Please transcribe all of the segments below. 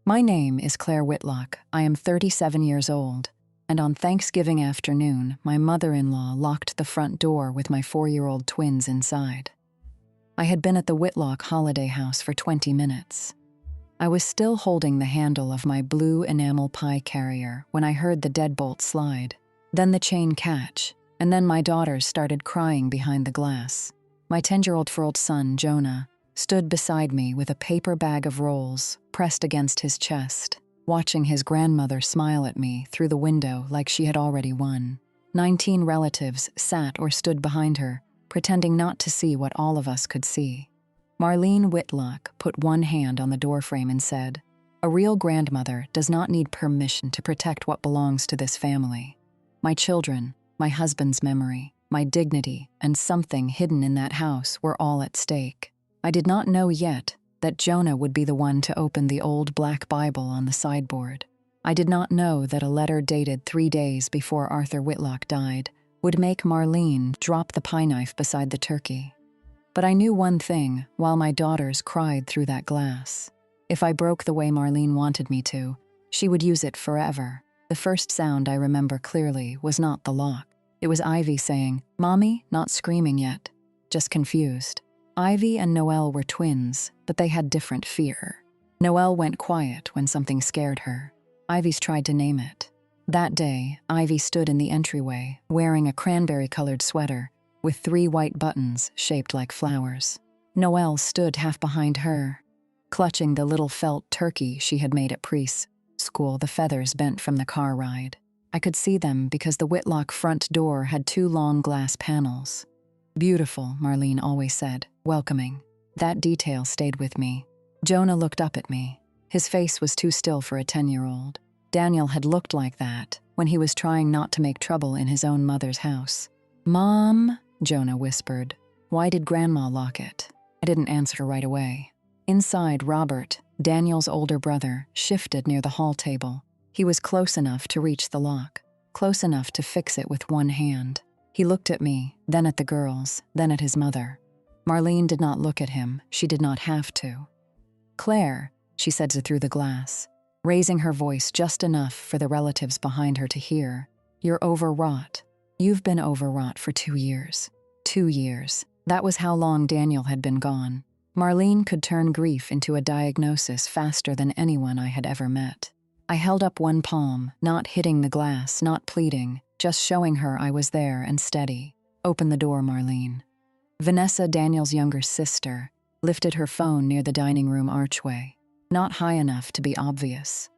My name is Claire Whitlock. I am 37 years old, and on Thanksgiving afternoon, my mother-in-law locked the front door with my 4-year-old twins inside. I had been at the Whitlock holiday house for 20 minutes. I was still holding the handle of my blue enamel pie carrier when I heard the deadbolt slide, then the chain catch, and then my daughters started crying behind the glass. My 10-year-old son, Jonah, stood beside me with a paper bag of rolls pressed against his chest, watching his grandmother smile at me through the window like she had already won. 19 relatives sat or stood behind her, pretending not to see what all of us could see. Marlene Whitlock put one hand on the doorframe and said, "A real grandmother does not need permission to protect what belongs to this family. My children, my husband's memory, my dignity, and something hidden in that house were all at stake." I did not know yet that Jonah would be the one to open the old black Bible on the sideboard. I did not know that a letter dated 3 days before Arthur Whitlock died would make Marlene drop the pie knife beside the turkey. But I knew one thing while my daughters cried through that glass. If I broke the way Marlene wanted me to, she would use it forever. The first sound I remember clearly was not the lock. It was Ivy saying, "Mommy," not screaming yet, just confused. Ivy and Noelle were twins, but they had different fear. Noelle went quiet when something scared her. Ivy's tried to name it. That day, Ivy stood in the entryway, wearing a cranberry-colored sweater with 3 white buttons shaped like flowers. Noelle stood half behind her, clutching the little felt turkey she had made at preschool, the feathers bent from the car ride. I could see them because the Whitlock front door had 2 long glass panels. "Beautiful," Marlene always said, welcoming. That detail stayed with me. Jonah looked up at me. His face was too still for a 10-year-old. Daniel had looked like that when he was trying not to make trouble in his own mother's house. "Mom," Jonah whispered. "Why did Grandma lock it?" I didn't answer right away. Inside, Robert, Daniel's older brother, shifted near the hall table. He was close enough to reach the lock, close enough to fix it with one hand. He looked at me, then at the girls, then at his mother. Marlene did not look at him. She did not have to. "Claire," she said through the glass, raising her voice just enough for the relatives behind her to hear, "You're overwrought. You've been overwrought for 2 years. 2 years. That was how long Daniel had been gone. Marlene could turn grief into a diagnosis faster than anyone I had ever met. I held up one palm, not hitting the glass, not pleading, just showing her I was there and steady. "Open the door, Marlene." Vanessa, Daniel's younger sister, lifted her phone near the dining room archway. Not high enough to be obvious.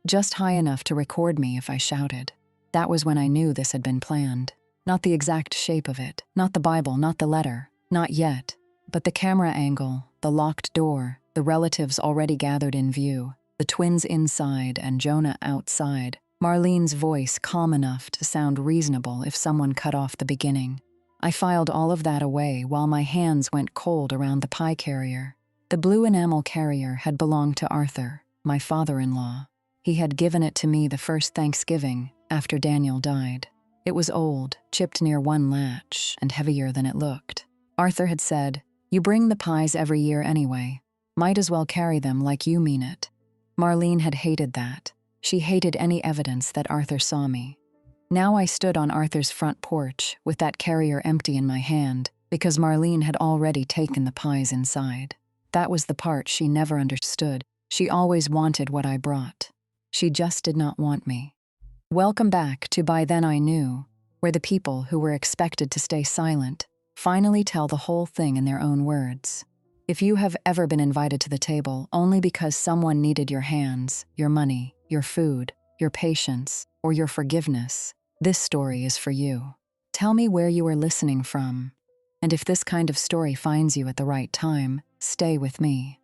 Just high enough to record me if I shouted. That was when I knew this had been planned. Not the exact shape of it, not the Bible, not the letter, not yet. But the camera angle, the locked door, the relatives already gathered in view, the twins inside and Jonah outside, Marlene's voice calm enough to sound reasonable if someone cut off the beginning. I filed all of that away while my hands went cold around the pie carrier. The blue enamel carrier had belonged to Arthur, my father-in-law. He had given it to me the first Thanksgiving after Daniel died. It was old, chipped near one latch, and heavier than it looked. Arthur had said, "You bring the pies every year anyway. Might as well carry them like you mean it." Marlene had hated that. She hated any evidence that Arthur saw me. Now I stood on Arthur's front porch with that carrier empty in my hand because Marlene had already taken the pies inside. That was the part she never understood. She always wanted what I brought. She just did not want me. Welcome back to By Then I Knew, where the people who were expected to stay silent finally tell the whole thing in their own words. If you have ever been invited to the table only because someone needed your hands, your money, your food, your patience, or your forgiveness, this story is for you. Tell me where you are listening from. And if this kind of story finds you at the right time, stay with me.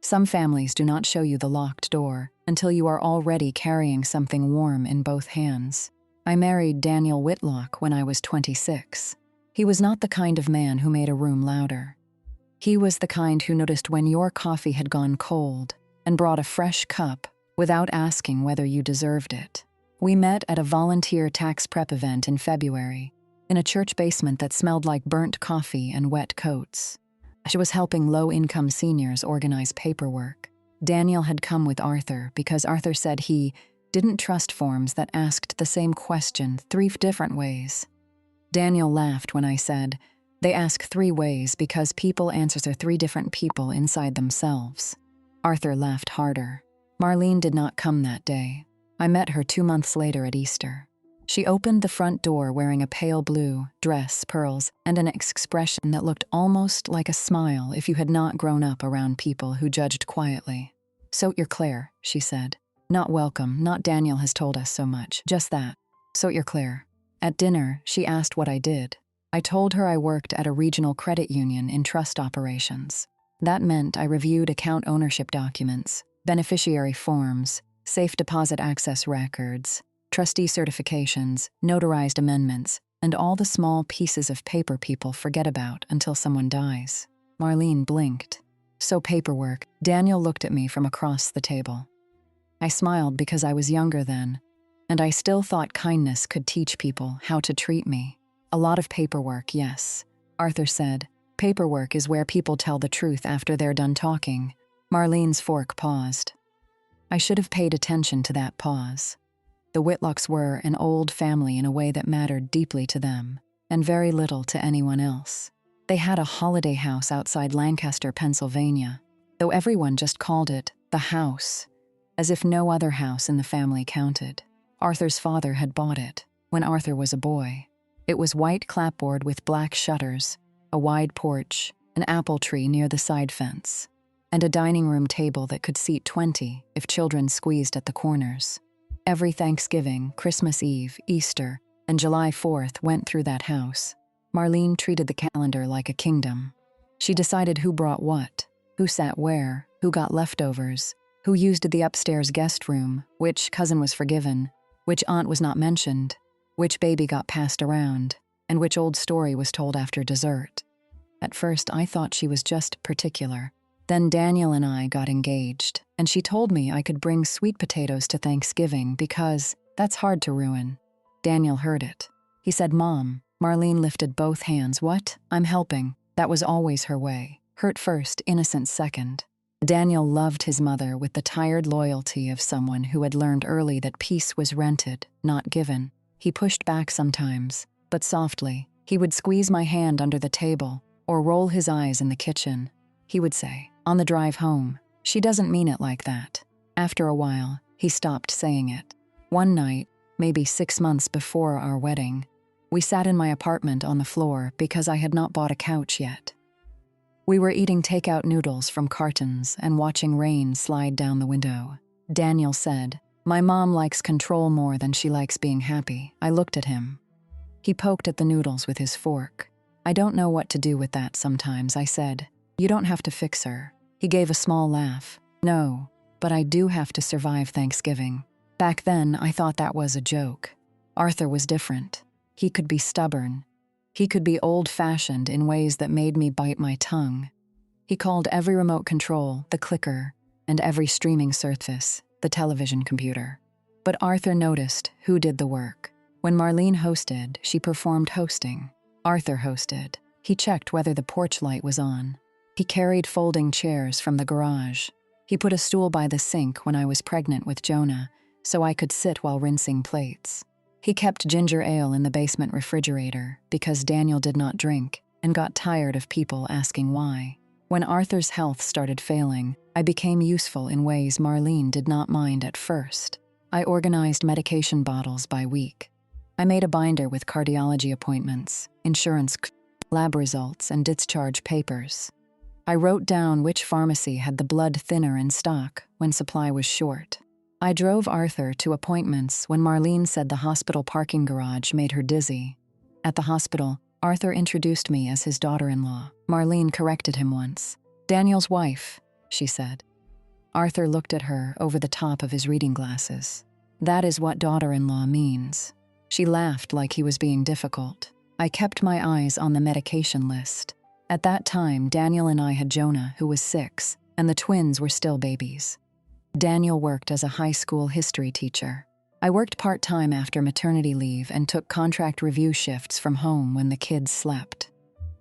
Some families do not show you the locked door until you are already carrying something warm in both hands. I married Daniel Whitlock when I was 26. He was not the kind of man who made a room louder. He was the kind who noticed when your coffee had gone cold and brought a fresh cup without asking whether you deserved it. We met at a volunteer tax prep event in February, in a church basement that smelled like burnt coffee and wet coats. She was helping low-income seniors organize paperwork. Daniel had come with Arthur because Arthur said he didn't trust forms that asked the same question 3 different ways. Daniel laughed when I said, "They ask 3 ways because people answers are 3 different people inside themselves." Arthur laughed harder. Marlene did not come that day. I met her 2 months later at Easter. She opened the front door wearing a pale blue dress, pearls, and an expression that looked almost like a smile if you had not grown up around people who judged quietly. "So you're Claire," she said. "Not welcome, not Daniel has told us so much, just that. So you're Claire." At dinner, she asked what I did. I told her I worked at a regional credit union in trust operations. That meant I reviewed account ownership documents, beneficiary forms, safe deposit access records, trustee certifications, notarized amendments, and all the small pieces of paper people forget about until someone dies. Marlene blinked. "So paperwork." Daniel looked at me from across the table. I smiled because I was younger then, and I still thought kindness could teach people how to treat me. "A lot of paperwork, yes," Arthur said. "Paperwork is where people tell the truth after they're done talking." Marlene's fork paused. I should have paid attention to that pause. The Whitlocks were an old family in a way that mattered deeply to them, and very little to anyone else. They had a holiday house outside Lancaster, Pennsylvania, though everyone just called it the house, as if no other house in the family counted. Arthur's father had bought it when Arthur was a boy. It was white clapboard with black shutters, a wide porch, an apple tree near the side fence, and a dining room table that could seat 20 if children squeezed at the corners. Every Thanksgiving, Christmas Eve, Easter, and July 4th went through that house. Marlene treated the calendar like a kingdom. She decided who brought what, who sat where, who got leftovers, who used the upstairs guest room, which cousin was forgiven, which aunt was not mentioned, which baby got passed around, and which old story was told after dessert. At first, I thought she was just particular. Then Daniel and I got engaged, and she told me I could bring sweet potatoes to Thanksgiving because that's hard to ruin. Daniel heard it. He said, "Mom." Marlene lifted both hands. "What? I'm helping." That was always her way. Hurt first, innocent second. Daniel loved his mother with the tired loyalty of someone who had learned early that peace was rented, not given. He pushed back sometimes, but softly. He would squeeze my hand under the table or roll his eyes in the kitchen. He would say, on the drive home, "She doesn't mean it like that." After a while, he stopped saying it. One night, maybe 6 months before our wedding, we sat in my apartment on the floor because I had not bought a couch yet. We were eating takeout noodles from cartons and watching rain slide down the window. Daniel said, "My mom likes control more than she likes being happy." I looked at him. He poked at the noodles with his fork. "I don't know what to do with that sometimes," I said. "You don't have to fix her." He gave a small laugh. "No, but I do have to survive Thanksgiving." Back then, I thought that was a joke. Arthur was different. He could be stubborn. He could be old-fashioned in ways that made me bite my tongue. He called every remote control the clicker and every streaming surface the television computer. But Arthur noticed who did the work. When Marlene hosted, she performed hosting. Arthur hosted. He checked whether the porch light was on. He carried folding chairs from the garage. He put a stool by the sink when I was pregnant with Jonah, so I could sit while rinsing plates. He kept ginger ale in the basement refrigerator because Daniel did not drink and got tired of people asking why. When Arthur's health started failing, I became useful in ways Marlene did not mind at first. I organized medication bottles by week. I made a binder with cardiology appointments, insurance, lab results, and discharge papers. I wrote down which pharmacy had the blood thinner in stock when supply was short. I drove Arthur to appointments when Marlene said the hospital parking garage made her dizzy. At the hospital, Arthur introduced me as his daughter-in-law. Marlene corrected him once. "Daniel's wife," she said. Arthur looked at her over the top of his reading glasses. "That is what daughter-in-law means." She laughed like he was being difficult. I kept my eyes on the medication list. At that time, Daniel and I had Jonah, who was 6, and the twins were still babies. Daniel worked as a high school history teacher. I worked part-time after maternity leave and took contract review shifts from home when the kids slept.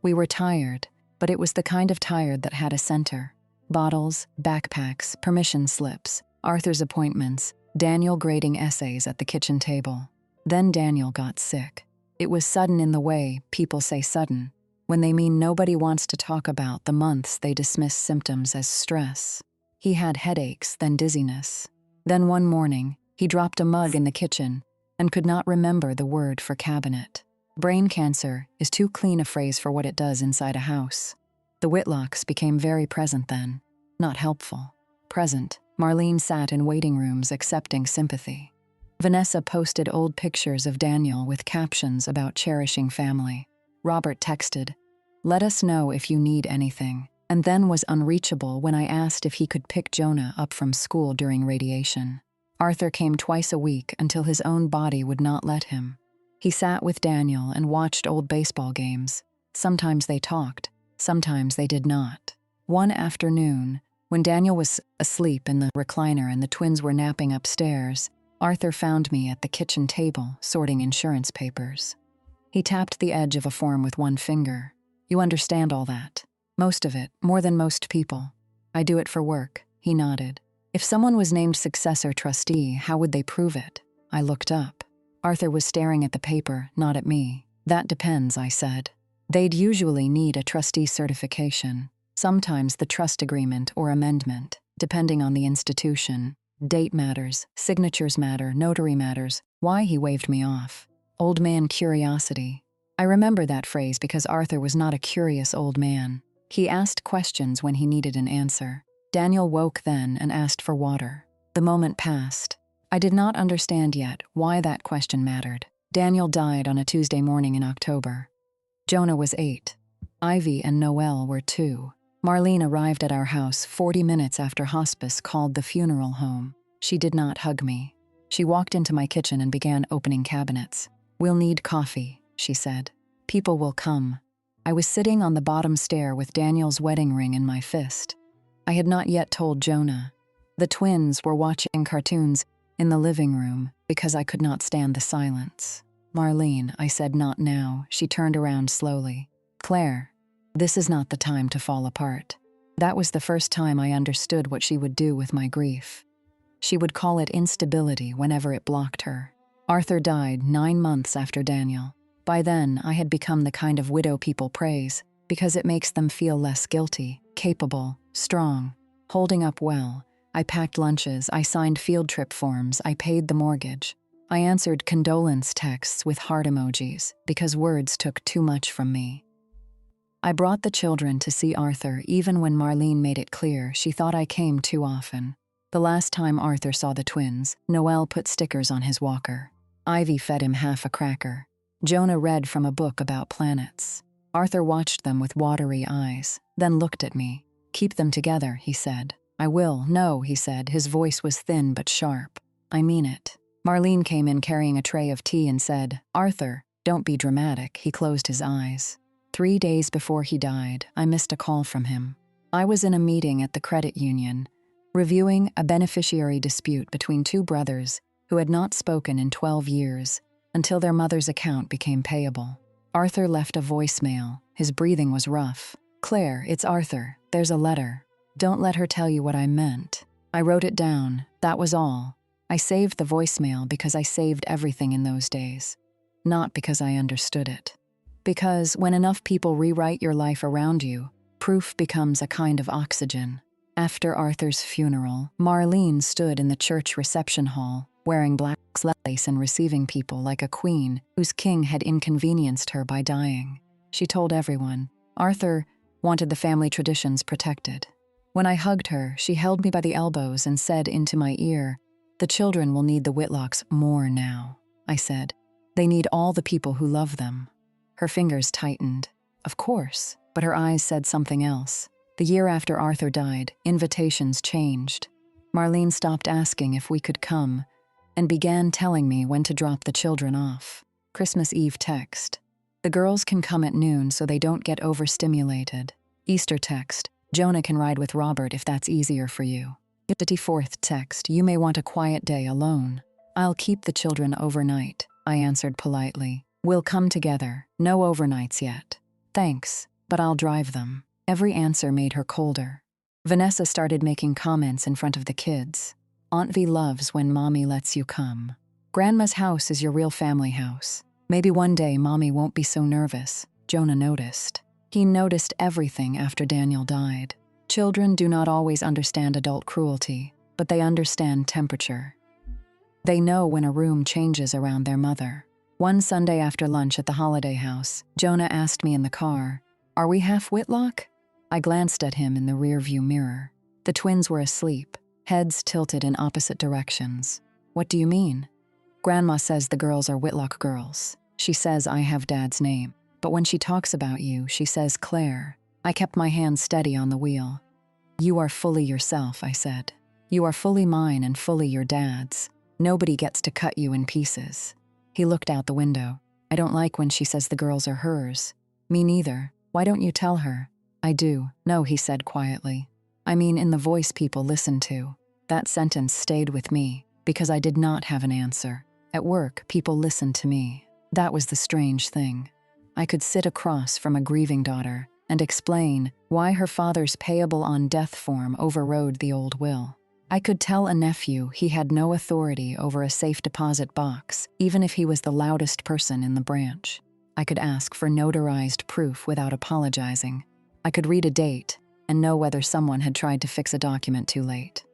We were tired, but it was the kind of tired that had a center. Bottles, backpacks, permission slips, Arthur's appointments, Daniel grading essays at the kitchen table. Then Daniel got sick. It was sudden in the way people say sudden, when they mean nobody wants to talk about the months they dismiss symptoms as stress. He had headaches, then dizziness. Then one morning, he dropped a mug in the kitchen and could not remember the word for cabinet. Brain cancer is too clean a phrase for what it does inside a house. The Whitlocks became very present then. Not helpful. Present. Marlene sat in waiting rooms accepting sympathy. Vanessa posted old pictures of Daniel with captions about cherishing family. Robert texted, "Let us know if you need anything," and then was unreachable when I asked if he could pick Jonah up from school during radiation. Arthur came twice a week until his own body would not let him. He sat with Daniel and watched old baseball games. Sometimes they talked, sometimes they did not. One afternoon, when Daniel was asleep in the recliner and the twins were napping upstairs, Arthur found me at the kitchen table sorting insurance papers. He tapped the edge of a form with one finger. "You understand all that. Most of it, more than most people." "I do it for work," he nodded. "If someone was named successor trustee, how would they prove it?" I looked up. Arthur was staring at the paper, not at me. "That depends," I said. "They'd usually need a trustee certification, sometimes the trust agreement or amendment, depending on the institution. Date matters, signatures matter, notary matters." Why, he waved me off. Old man curiosity. I remember that phrase because Arthur was not a curious old man. He asked questions when he needed an answer. Daniel woke then and asked for water. The moment passed. I did not understand yet why that question mattered. Daniel died on a Tuesday morning in October. Jonah was 8. Ivy and Noelle were 2. Marlene arrived at our house 40 minutes after hospice called the funeral home. She did not hug me. She walked into my kitchen and began opening cabinets. "We'll need coffee," she said. "People will come." I was sitting on the bottom stair with Daniel's wedding ring in my fist. I had not yet told Jonah. The twins were watching cartoons in the living room because I could not stand the silence. "Marlene," I said, "not now." She turned around slowly. "Claire, this is not the time to fall apart." That was the first time I understood what she would do with my grief. She would call it instability whenever it blocked her. Arthur died 9 months after Daniel. By then, I had become the kind of widow people praise because it makes them feel less guilty, capable, strong, holding up well. I packed lunches, I signed field trip forms, I paid the mortgage. I answered condolence texts with heart emojis because words took too much from me. I brought the children to see Arthur even when Marlene made it clear she thought I came too often. The last time Arthur saw the twins, Noelle put stickers on his walker. Ivy fed him half a cracker. Jonah read from a book about planets. Arthur watched them with watery eyes, then looked at me. "Keep them together," he said. "I will." "No," he said. His voice was thin but sharp. "I mean it." Marlene came in carrying a tray of tea and said, "Arthur, don't be dramatic." He closed his eyes. 3 days before he died, I missed a call from him. I was in a meeting at the credit union, reviewing a beneficiary dispute between 2 brothers who had not spoken in 12 years until their mother's account became payable. Arthur left a voicemail. His breathing was rough. "Claire, it's Arthur. There's a letter. Don't let her tell you what I meant." I wrote it down. That was all. I saved the voicemail because I saved everything in those days. Not because I understood it. Because when enough people rewrite your life around you, proof becomes a kind of oxygen. After Arthur's funeral, Marlene stood in the church reception hall, wearing black lace and receiving people like a queen whose king had inconvenienced her by dying. She told everyone, Arthur wanted the family traditions protected. When I hugged her, she held me by the elbows and said into my ear, "The children will need the Whitlocks more now." I said, "They need all the people who love them." Her fingers tightened. Of course, but her eyes said something else. The year after Arthur died, invitations changed. Marlene stopped asking if we could come and began telling me when to drop the children off. Christmas Eve text. "The girls can come at noon so they don't get overstimulated." Easter text. "Jonah can ride with Robert if that's easier for you." 54th text. "You may want a quiet day alone." "I'll keep the children overnight," I answered politely. "We'll come together. No overnights yet." "Thanks, but I'll drive them." Every answer made her colder. Vanessa started making comments in front of the kids. Aunt V loves when Mommy lets you come. Grandma's house is your real family house. Maybe one day Mommy won't be so nervous, Jonah noticed. He noticed everything after Daniel died. Children do not always understand adult cruelty, but they understand temperature. They know when a room changes around their mother. One Sunday after lunch at the holiday house, Jonah asked me in the car, "Are we half Whitlock?" I glanced at him in the rearview mirror. The twins were asleep, heads tilted in opposite directions. "What do you mean?" "Grandma says the girls are Whitlock girls. She says I have Dad's name. But when she talks about you, she says Claire." I kept my hand steady on the wheel. "You are fully yourself," I said. "You are fully mine and fully your dad's. Nobody gets to cut you in pieces." He looked out the window. "I don't like when she says the girls are hers." "Me neither. Why don't you tell her?" "I do." "No," he said quietly. "I mean in the voice people listen to." That sentence stayed with me because I did not have an answer. At work, people listened to me. That was the strange thing. I could sit across from a grieving daughter and explain why her father's payable on death form overrode the old will. I could tell a nephew he had no authority over a safe deposit box, even if he was the loudest person in the branch. I could ask for notarized proof without apologizing. I could read a date and know whether someone had tried to fix a document too late.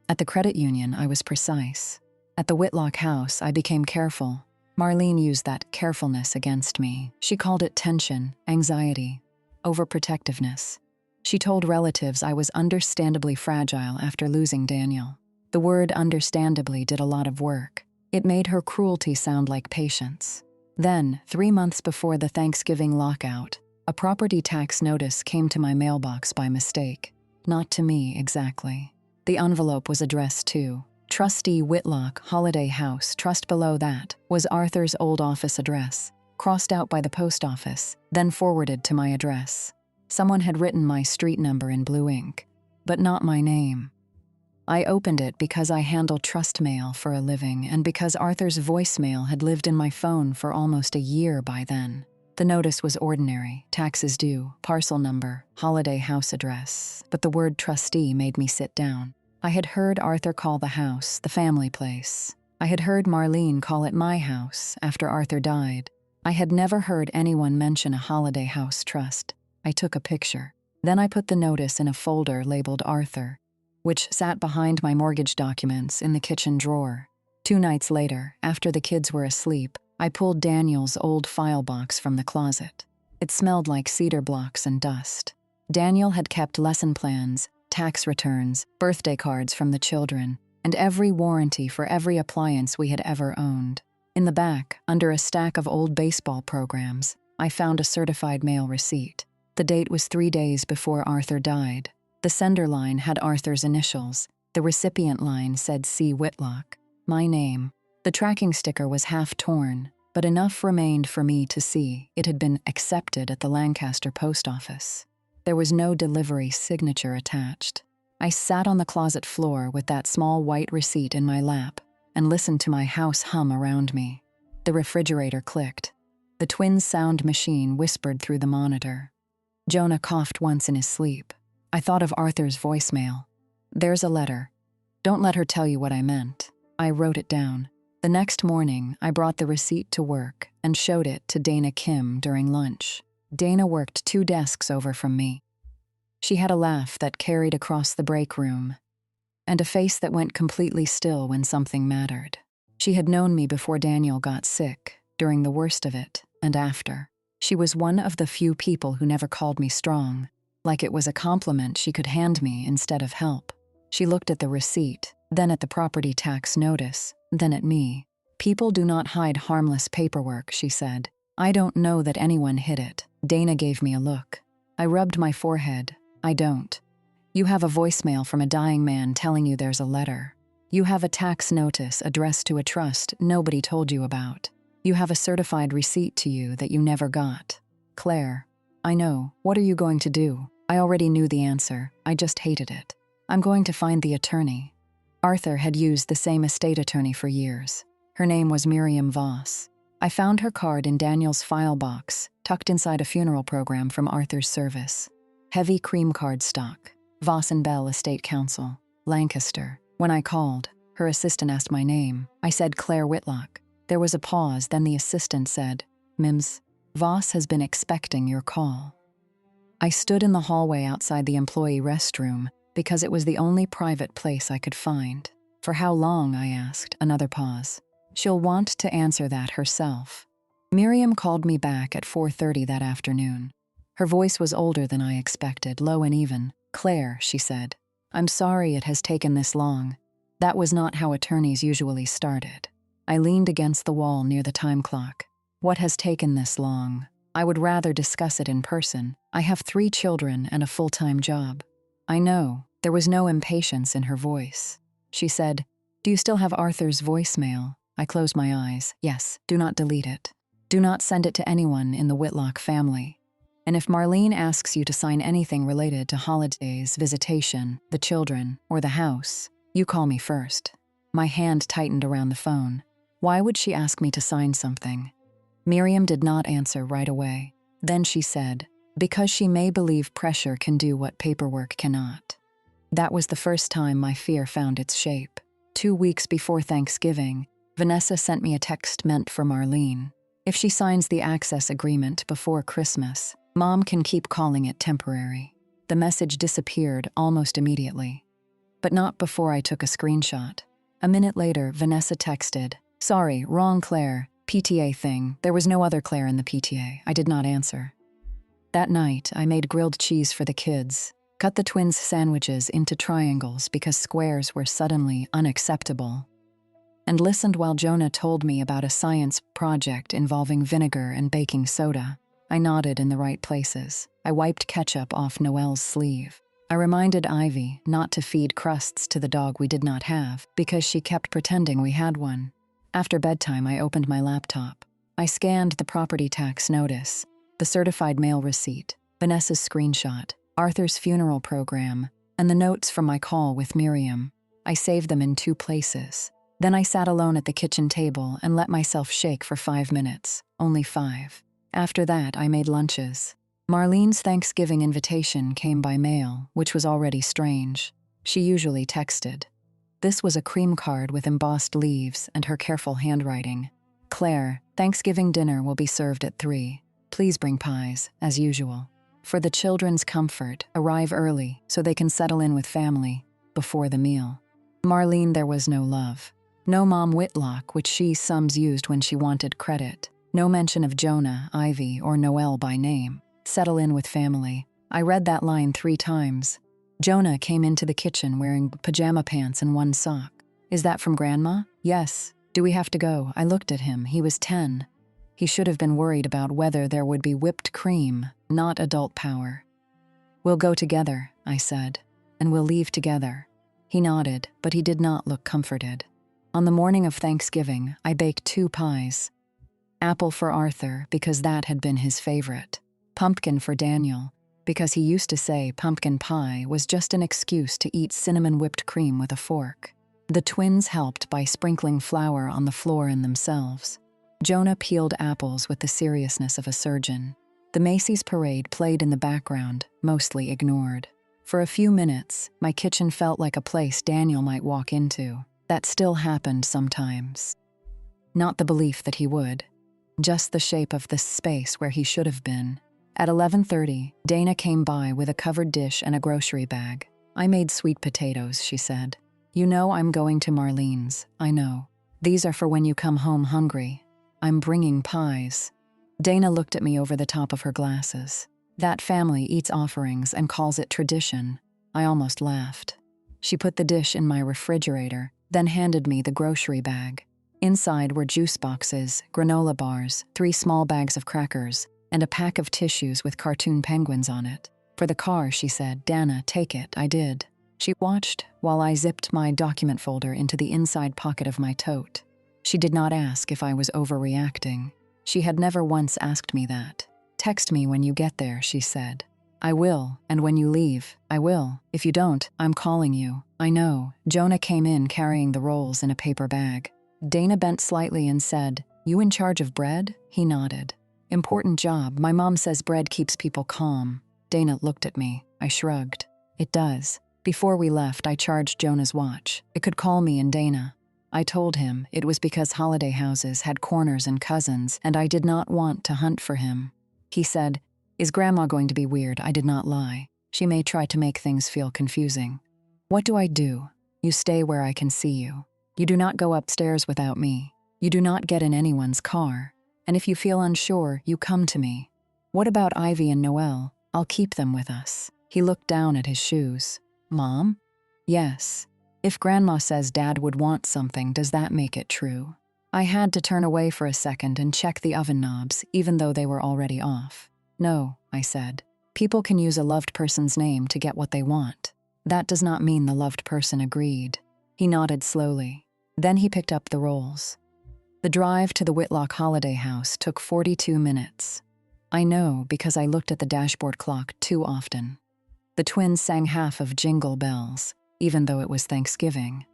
At the credit union, I was precise. At the Whitlock house, I became careful. Marlene used that carefulness against me. She called it tension, anxiety, overprotectiveness. She told relatives I was understandably fragile after losing Daniel. The word understandably did a lot of work. It made her cruelty sound like patience. Then, 3 months before the Thanksgiving lockout, a property tax notice came to my mailbox by mistake. Not to me, exactly. The envelope was addressed to Trustee Whitlock, Holiday House. Trust below that was Arthur's old office address, crossed out by the post office, then forwarded to my address. Someone had written my street number in blue ink, but not my name. I opened it because I handle trust mail for a living and because Arthur's voicemail had lived in my phone for almost a year by then. The notice was ordinary: taxes due, parcel number, holiday house address, but the word trustee made me sit down. I had heard Arthur call the house the family place. I had heard Marlene call it my house after Arthur died. I had never heard anyone mention a holiday house trust. I took a picture. Then I put the notice in a folder labeled Arthur, which sat behind my mortgage documents in the kitchen drawer. 2 nights later, after the kids were asleep, I pulled Daniel's old file box from the closet. It smelled like cedar blocks and dust. Daniel had kept lesson plans, tax returns, birthday cards from the children, and every warranty for every appliance we had ever owned. In the back, under a stack of old baseball programs, I found a certified mail receipt. The date was 3 days before Arthur died. The sender line had Arthur's initials. The recipient line said C. Whitlock, my name. The tracking sticker was half torn, but enough remained for me to see it had been accepted at the Lancaster post office. There was no delivery signature attached. I sat on the closet floor with that small white receipt in my lap and listened to my house hum around me. The refrigerator clicked. The twins' sound machine whispered through the monitor. Jonah coughed once in his sleep. I thought of Arthur's voicemail. "There's a letter. Don't let her tell you what I meant." I wrote it down. The next morning, I brought the receipt to work and showed it to Dana Kim during lunch. Dana worked 2 desks over from me. She had a laugh that carried across the break room and a face that went completely still when something mattered. She had known me before Daniel got sick, during the worst of it, and after. She was one of the few people who never called me strong, like it was a compliment she could hand me instead of help. She looked at the receipt, then at the property tax notice, then at me. "People do not hide harmless paperwork," she said. "I don't know that anyone hid it." Dana gave me a look. I rubbed my forehead. "I don't. You have a voicemail from a dying man telling you there's a letter. You have a tax notice addressed to a trust nobody told you about. You have a certified receipt to you that you never got. Claire, I know. What are you going to do?" I already knew the answer. I just hated it. "I'm going to find the attorney." Arthur had used the same estate attorney for years. Her name was Miriam Voss. I found her card in Daniel's file box, tucked inside a funeral program from Arthur's service. Heavy cream card stock. Voss and Bell Estate Council, Lancaster. When I called, her assistant asked my name. I said Claire Whitlock. There was a pause, then the assistant said, Mims, Voss has been expecting your call. I stood in the hallway outside the employee restroom because it was the only private place I could find. For how long, I asked. Another pause. She'll want to answer that herself. Miriam called me back at 4:30 that afternoon. Her voice was older than I expected, low and even. Claire, she said, I'm sorry it has taken this long. That was not how attorneys usually started. I leaned against the wall near the time clock. What has taken this long? I would rather discuss it in person. I have 3 children and a full-time job. I know. There was no impatience in her voice. She said, Do you still have Arthur's voicemail? I closed my eyes. Yes, do not delete it. Do not send it to anyone in the Whitlock family. And if Marlene asks you to sign anything related to holidays, visitation, the children, or the house, you call me first. My hand tightened around the phone. Why would she ask me to sign something? Miriam did not answer right away. Then she said, because she may believe pressure can do what paperwork cannot. That was the first time my fear found its shape. 2 weeks before Thanksgiving, Vanessa sent me a text meant for Marlene. If she signs the access agreement before Christmas, Mom can keep calling it temporary. The message disappeared almost immediately. But not before I took a screenshot. A minute later, Vanessa texted, Sorry, wrong Claire. PTA thing. There was no other Claire in the PTA. I did not answer. That night, I made grilled cheese for the kids, cut the twins' sandwiches into triangles because squares were suddenly unacceptable, and listened while Jonah told me about a science project involving vinegar and baking soda. I nodded in the right places. I wiped ketchup off Noelle's sleeve. I reminded Ivy not to feed crusts to the dog we did not have because she kept pretending we had one. After bedtime, I opened my laptop. I scanned the property tax notice, the certified mail receipt, Vanessa's screenshot, Arthur's funeral program, and the notes from my call with Miriam. I saved them in 2 places. Then I sat alone at the kitchen table and let myself shake for 5 minutes, only 5. After that, I made lunches. Marlene's Thanksgiving invitation came by mail, which was already strange. She usually texted. This was a cream card with embossed leaves and her careful handwriting. Claire, Thanksgiving dinner will be served at 3. Please bring pies, as usual. For the children's comfort, arrive early so they can settle in with family before the meal. Marlene, there was no love. No Mom Whitlock, which she sums used when she wanted credit. No mention of Jonah, Ivy, or Noelle by name. Settle in with family. I read that line 3 times. Jonah came into the kitchen wearing pajama pants and 1 sock. Is that from Grandma? Yes. Do we have to go? I looked at him. He was 10. He should have been worried about whether there would be whipped cream, not adult power. We'll go together, I said, and we'll leave together. He nodded, but he did not look comforted. On the morning of Thanksgiving, I baked 2 pies. Apple for Arthur, because that had been his favorite. Pumpkin for Daniel, because he used to say pumpkin pie was just an excuse to eat cinnamon whipped cream with a fork. The twins helped by sprinkling flour on the floor and themselves. Jonah peeled apples with the seriousness of a surgeon. The Macy's parade played in the background, mostly ignored. For a few minutes, my kitchen felt like a place Daniel might walk into. That still happened sometimes. Not the belief that he would, just the shape of this space where he should have been. At 11:30, Dana came by with a covered dish and a grocery bag. I made sweet potatoes, she said. You know I'm going to Marlene's. I know. These are for when you come home hungry. I'm bringing pies. Dana looked at me over the top of her glasses. That family eats offerings and calls it tradition. I almost laughed. She put the dish in my refrigerator, then handed me the grocery bag. Inside were juice boxes, granola bars, 3 small bags of crackers, and a pack of tissues with cartoon penguins on it. For the car, she said, Dana, take it. I did. She watched while I zipped my document folder into the inside pocket of my tote. She did not ask if I was overreacting. She had never once asked me that. Text me when you get there, she said. I will, and when you leave, I will. If you don't, I'm calling you. I know. Jonah came in carrying the rolls in a paper bag. Dana bent slightly and said, You in charge of bread? He nodded. Important job. My mom says bread keeps people calm. Dana looked at me. I shrugged. It does. Before we left, I charged Jonah's watch. It could call me and Dana. I told him it was because holiday houses had corners and cousins, and I did not want to hunt for him. He said, "Is Grandma going to be weird?" I did not lie. She may try to make things feel confusing. What do I do? You stay where I can see you. You do not go upstairs without me. You do not get in anyone's car. And if you feel unsure, you come to me. What about Ivy and Noelle? I'll keep them with us. He looked down at his shoes. Mom? Yes. If Grandma says Dad would want something, does that make it true? I had to turn away for a second and check the oven knobs, even though they were already off. No, I said. People can use a loved person's name to get what they want. That does not mean the loved person agreed. He nodded slowly. Then he picked up the rolls. The drive to the Whitlock holiday house took 42 minutes. I know because I looked at the dashboard clock too often. The twins sang half of Jingle Bells, even though it was Thanksgiving.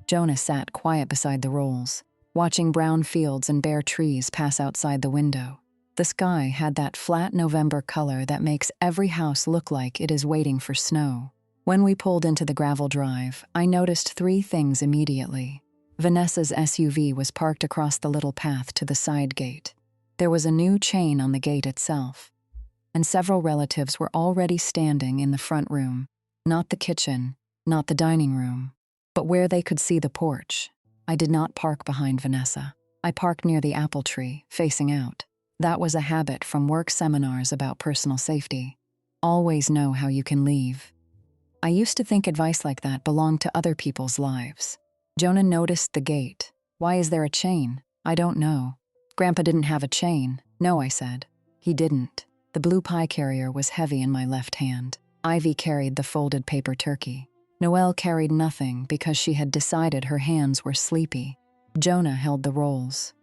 Jonah sat quiet beside the rolls, watching brown fields and bare trees pass outside the window. The sky had that flat November color that makes every house look like it is waiting for snow. When we pulled into the gravel drive, I noticed 3 things immediately. Vanessa's SUV was parked across the little path to the side gate. There was a new chain on the gate itself. And several relatives were already standing in the front room. Not the kitchen, not the dining room, but where they could see the porch. I did not park behind Vanessa. I parked near the apple tree, facing out. That was a habit from work seminars about personal safety. Always know how you can leave. I used to think advice like that belonged to other people's lives. Jonah noticed the gate. Why is there a chain? I don't know. Grandpa didn't have a chain. No, I said. He didn't. The blue pie carrier was heavy in my left hand. Ivy carried the folded paper turkey. Noelle carried nothing because she had decided her hands were sleepy. Jonah held the rolls.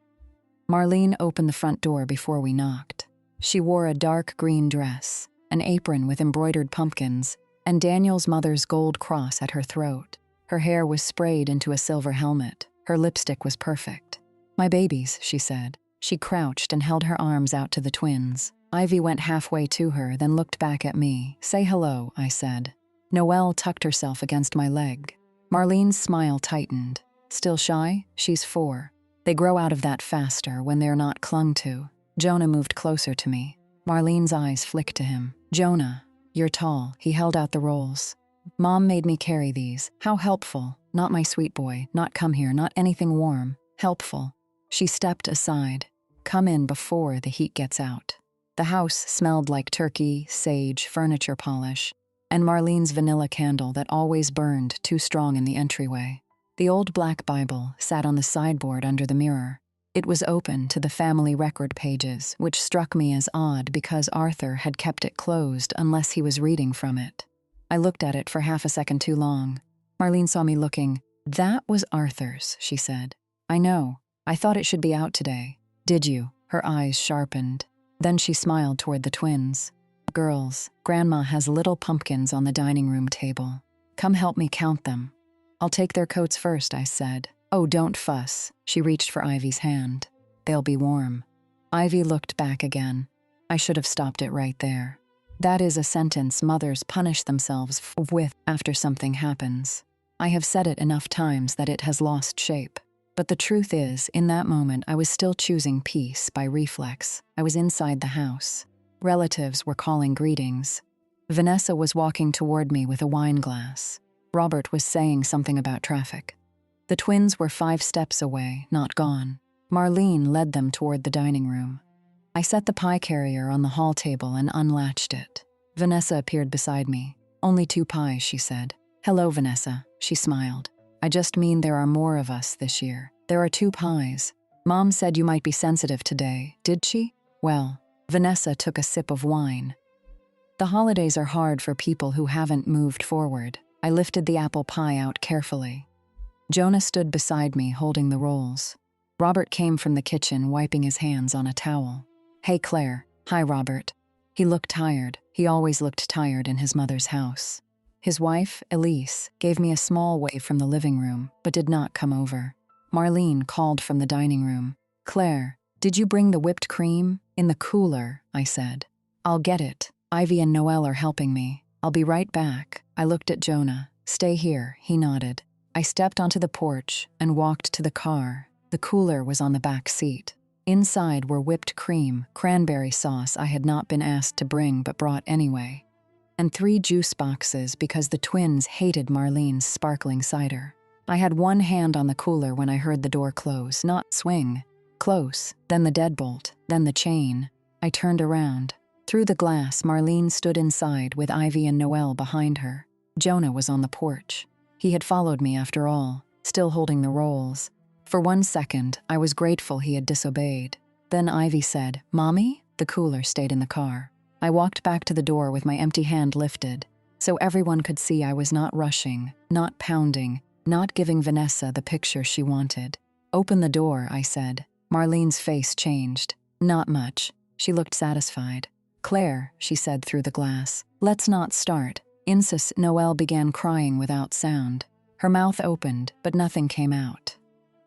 Marlene opened the front door before we knocked. She wore a dark green dress, an apron with embroidered pumpkins, and Daniel's mother's gold cross at her throat. Her hair was sprayed into a silver helmet. Her lipstick was perfect. "My babies," she said. She crouched and held her arms out to the twins. Ivy went halfway to her, then looked back at me. "Say hello," I said. Noelle tucked herself against my leg. Marlene's smile tightened. "Still shy? She's 4. They grow out of that faster when they're not clung to." Jonah moved closer to me. Marlene's eyes flicked to him. "Jonah, you're tall." He held out the rolls. "Mom made me carry these. How helpful. Not my sweet boy, not come here, not anything warm. Helpful." She stepped aside. "Come in before the heat gets out." The house smelled like turkey, sage, furniture polish, and Marlene's vanilla candle that always burned too strong in the entryway. The old black Bible sat on the sideboard under the mirror. It was open to the family record pages, which struck me as odd because Arthur had kept it closed unless he was reading from it. I looked at it for half a second too long. Marlene saw me looking. "That was Arthur's," she said. "I know. I thought it should be out today." "Did you?" Her eyes sharpened. Then she smiled toward the twins. "Girls, Grandma has little pumpkins on the dining room table. Come help me count them." "I'll take their coats first," I said. "Oh, don't fuss." She reached for Ivy's hand. "They'll be warm." Ivy looked back again. I should have stopped it right there. That is a sentence mothers punish themselves with after something happens. I have said it enough times that it has lost shape. But the truth is, in that moment, I was still choosing peace by reflex. I was inside the house. Relatives were calling greetings. Vanessa was walking toward me with a wine glass. Robert was saying something about traffic. The twins were 5 steps away, not gone. Marlene led them toward the dining room. I set the pie carrier on the hall table and unlatched it. Vanessa appeared beside me. "Only 2 pies," she said. "Hello, Vanessa," she smiled. "I just mean there are more of us this year. There are 2 pies. Mom said you might be sensitive today, did she?" "Well," Vanessa took a sip of wine. "The holidays are hard for people who haven't moved forward." I lifted the apple pie out carefully. Jonah stood beside me, holding the rolls. Robert came from the kitchen, wiping his hands on a towel. "Hey, Claire." "Hi, Robert." He looked tired. He always looked tired in his mother's house. His wife, Elise, gave me a small wave from the living room, but did not come over. Marlene called from the dining room. "Claire, did you bring the whipped cream?" "In the cooler," I said. "I'll get it. Ivy and Noelle are helping me. I'll be right back. I looked at Jonah. Stay here, he nodded. I stepped onto the porch and walked to the car. The cooler was on the back seat. Inside were whipped cream, cranberry sauce I had not been asked to bring but brought anyway, and 3 juice boxes because the twins hated Marlene's sparkling cider. I had one hand on the cooler when I heard the door close, not swing. Close, then the deadbolt, then the chain. I turned around. Through the glass, Marlene stood inside with Ivy and Noelle behind her. Jonah was on the porch. He had followed me after all, still holding the rolls. For 1 second, I was grateful he had disobeyed. Then Ivy said, "Mommy?" The cooler stayed in the car. I walked back to the door with my empty hand lifted, so everyone could see I was not rushing, not pounding, not giving Vanessa the picture she wanted. "Open the door," I said. Marlene's face changed. "Not much." She looked satisfied. "Claire," she said through the glass, "let's not start." Noelle began crying without sound. Her mouth opened, but nothing came out.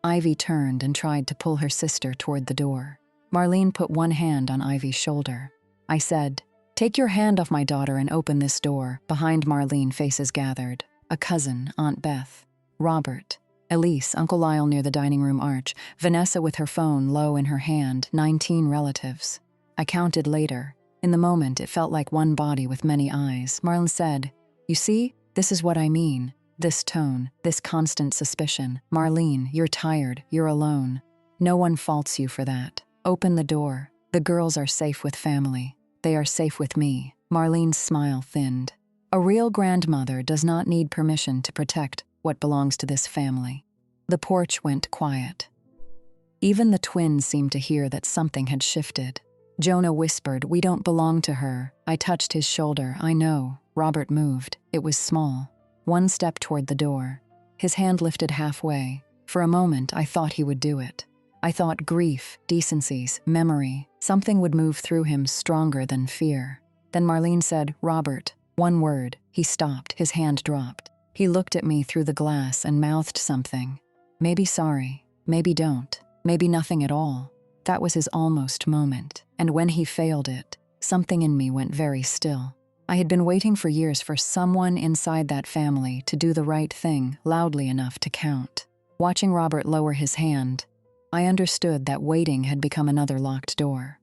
Ivy turned and tried to pull her sister toward the door. Marlene put one hand on Ivy's shoulder. I said, "Take your hand off my daughter and open this door." Behind Marlene, faces gathered. A cousin, Aunt Beth, Robert, Elise, Uncle Lyle near the dining room arch, Vanessa with her phone low in her hand, 19 relatives. I counted later. In the moment, it felt like one body with many eyes. Marlene said, "You see, this is what I mean. This tone, this constant suspicion. Marlene, you're tired, you're alone. No one faults you for that. Open the door. The girls are safe with family. They are safe with me." Marlene's smile thinned. A real grandmother does not need permission to protect what belongs to this family. The porch went quiet. Even the twins seemed to hear that something had shifted. Jonah whispered, "We don't belong to her." I touched his shoulder. "I know." Robert moved. It was small. 1 step toward the door. His hand lifted halfway. For a moment, I thought he would do it. I thought grief, decencies, memory, something would move through him stronger than fear. Then Marlene said, "Robert." 1 word. He stopped. His hand dropped. He looked at me through the glass and mouthed something. Maybe sorry. Maybe don't. Maybe nothing at all. That was his almost moment. And when he failed it, something in me went very still. I had been waiting for years for someone inside that family to do the right thing loudly enough to count. Watching Robert lower his hand, I understood that waiting had become another locked door.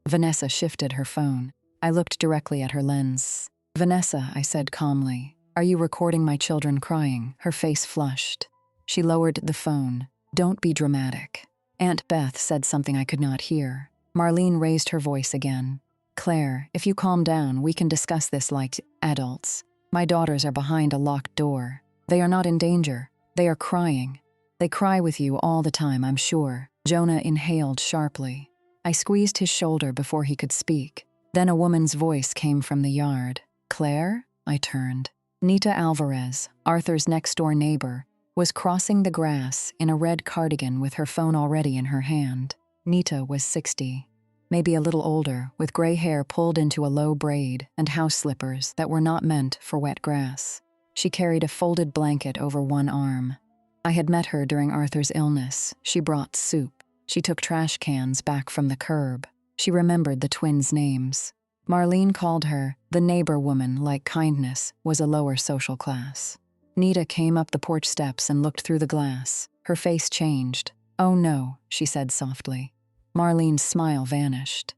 Vanessa shifted her phone. I looked directly at her lens. "Vanessa," I said calmly, "are you recording my children crying?" Her face flushed. She lowered the phone. "Don't be dramatic." Aunt Beth said something I could not hear. Marlene raised her voice again. "Claire, if you calm down, we can discuss this like adults. My daughters are behind a locked door. They are not in danger. They are crying. They cry with you all the time, I'm sure." Jonah inhaled sharply. I squeezed his shoulder before he could speak. Then a woman's voice came from the yard. "Claire?" I turned. Nita Alvarez, Arthur's next-door neighbor, was crossing the grass in a red cardigan with her phone already in her hand. Nita was 60. Maybe a little older, with gray hair pulled into a low braid and house slippers that were not meant for wet grass. She carried a folded blanket over one arm. I had met her during Arthur's illness. She brought soup. She took trash cans back from the curb. She remembered the twins' names. Marlene called her the neighbor woman, like kindness was a lower social class. Nita came up the porch steps and looked through the glass. Her face changed. "Oh no," she said softly. Marlene's smile vanished.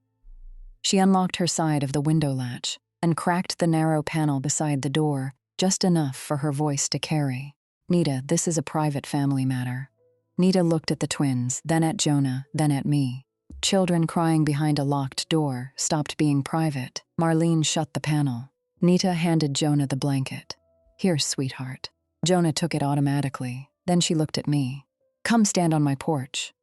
She unlocked her side of the window latch and cracked the narrow panel beside the door, just enough for her voice to carry. "Nita, this is a private family matter." Nita looked at the twins, then at Jonah, then at me. Children crying behind a locked door stopped being private. Marlene shut the panel. Nita handed Jonah the blanket. "Here, sweetheart." Jonah took it automatically. Then she looked at me. "Come stand on my porch.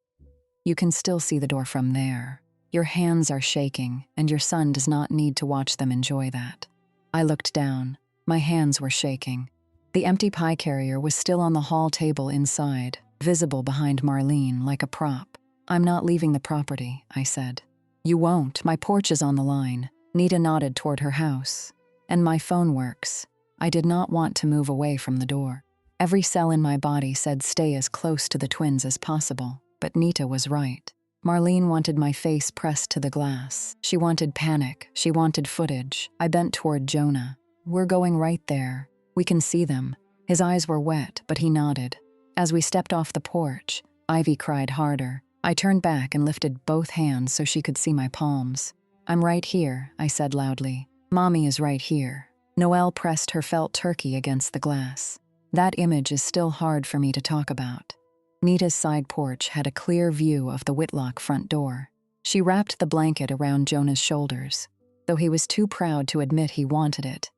You can still see the door from there. Your hands are shaking, and your son does not need to watch them enjoy that." I looked down. My hands were shaking. The empty pie carrier was still on the hall table inside, visible behind Marlene like a prop. "I'm not leaving the property," I said. "You won't. My porch is on the line." Nita nodded toward her house. "And my phone works." I did not want to move away from the door. Every cell in my body said stay as close to the twins as possible, but Nita was right. Marlene wanted my face pressed to the glass. She wanted panic. She wanted footage. I bent toward Jonah. We're going right there. We can see them. His eyes were wet, but he nodded. As we stepped off the porch, Ivy cried harder. I turned back and lifted both hands so she could see my palms. I'm right here, I said loudly. Mommy is right here. Noelle pressed her felt turkey against the glass. That image is still hard for me to talk about. Nita's side porch had a clear view of the Whitlock front door. She wrapped the blanket around Jonah's shoulders, though he was too proud to admit he wanted it,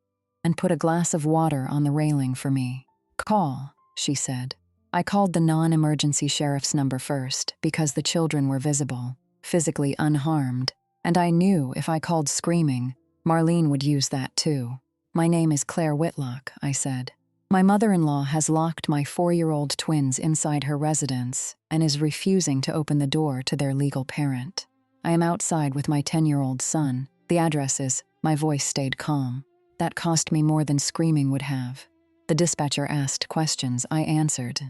and put a glass of water on the railing for me. Call, she said. I called the non-emergency sheriff's number first because the children were visible, physically unharmed, and I knew if I called screaming, Marlene would use that too. My name is Claire Whitlock, I said. My mother-in-law has locked my 4-year-old twins inside her residence and is refusing to open the door to their legal parent. I am outside with my 10-year-old son. The address is, my voice stayed calm. That cost me more than screaming would have. The dispatcher asked questions. I answered.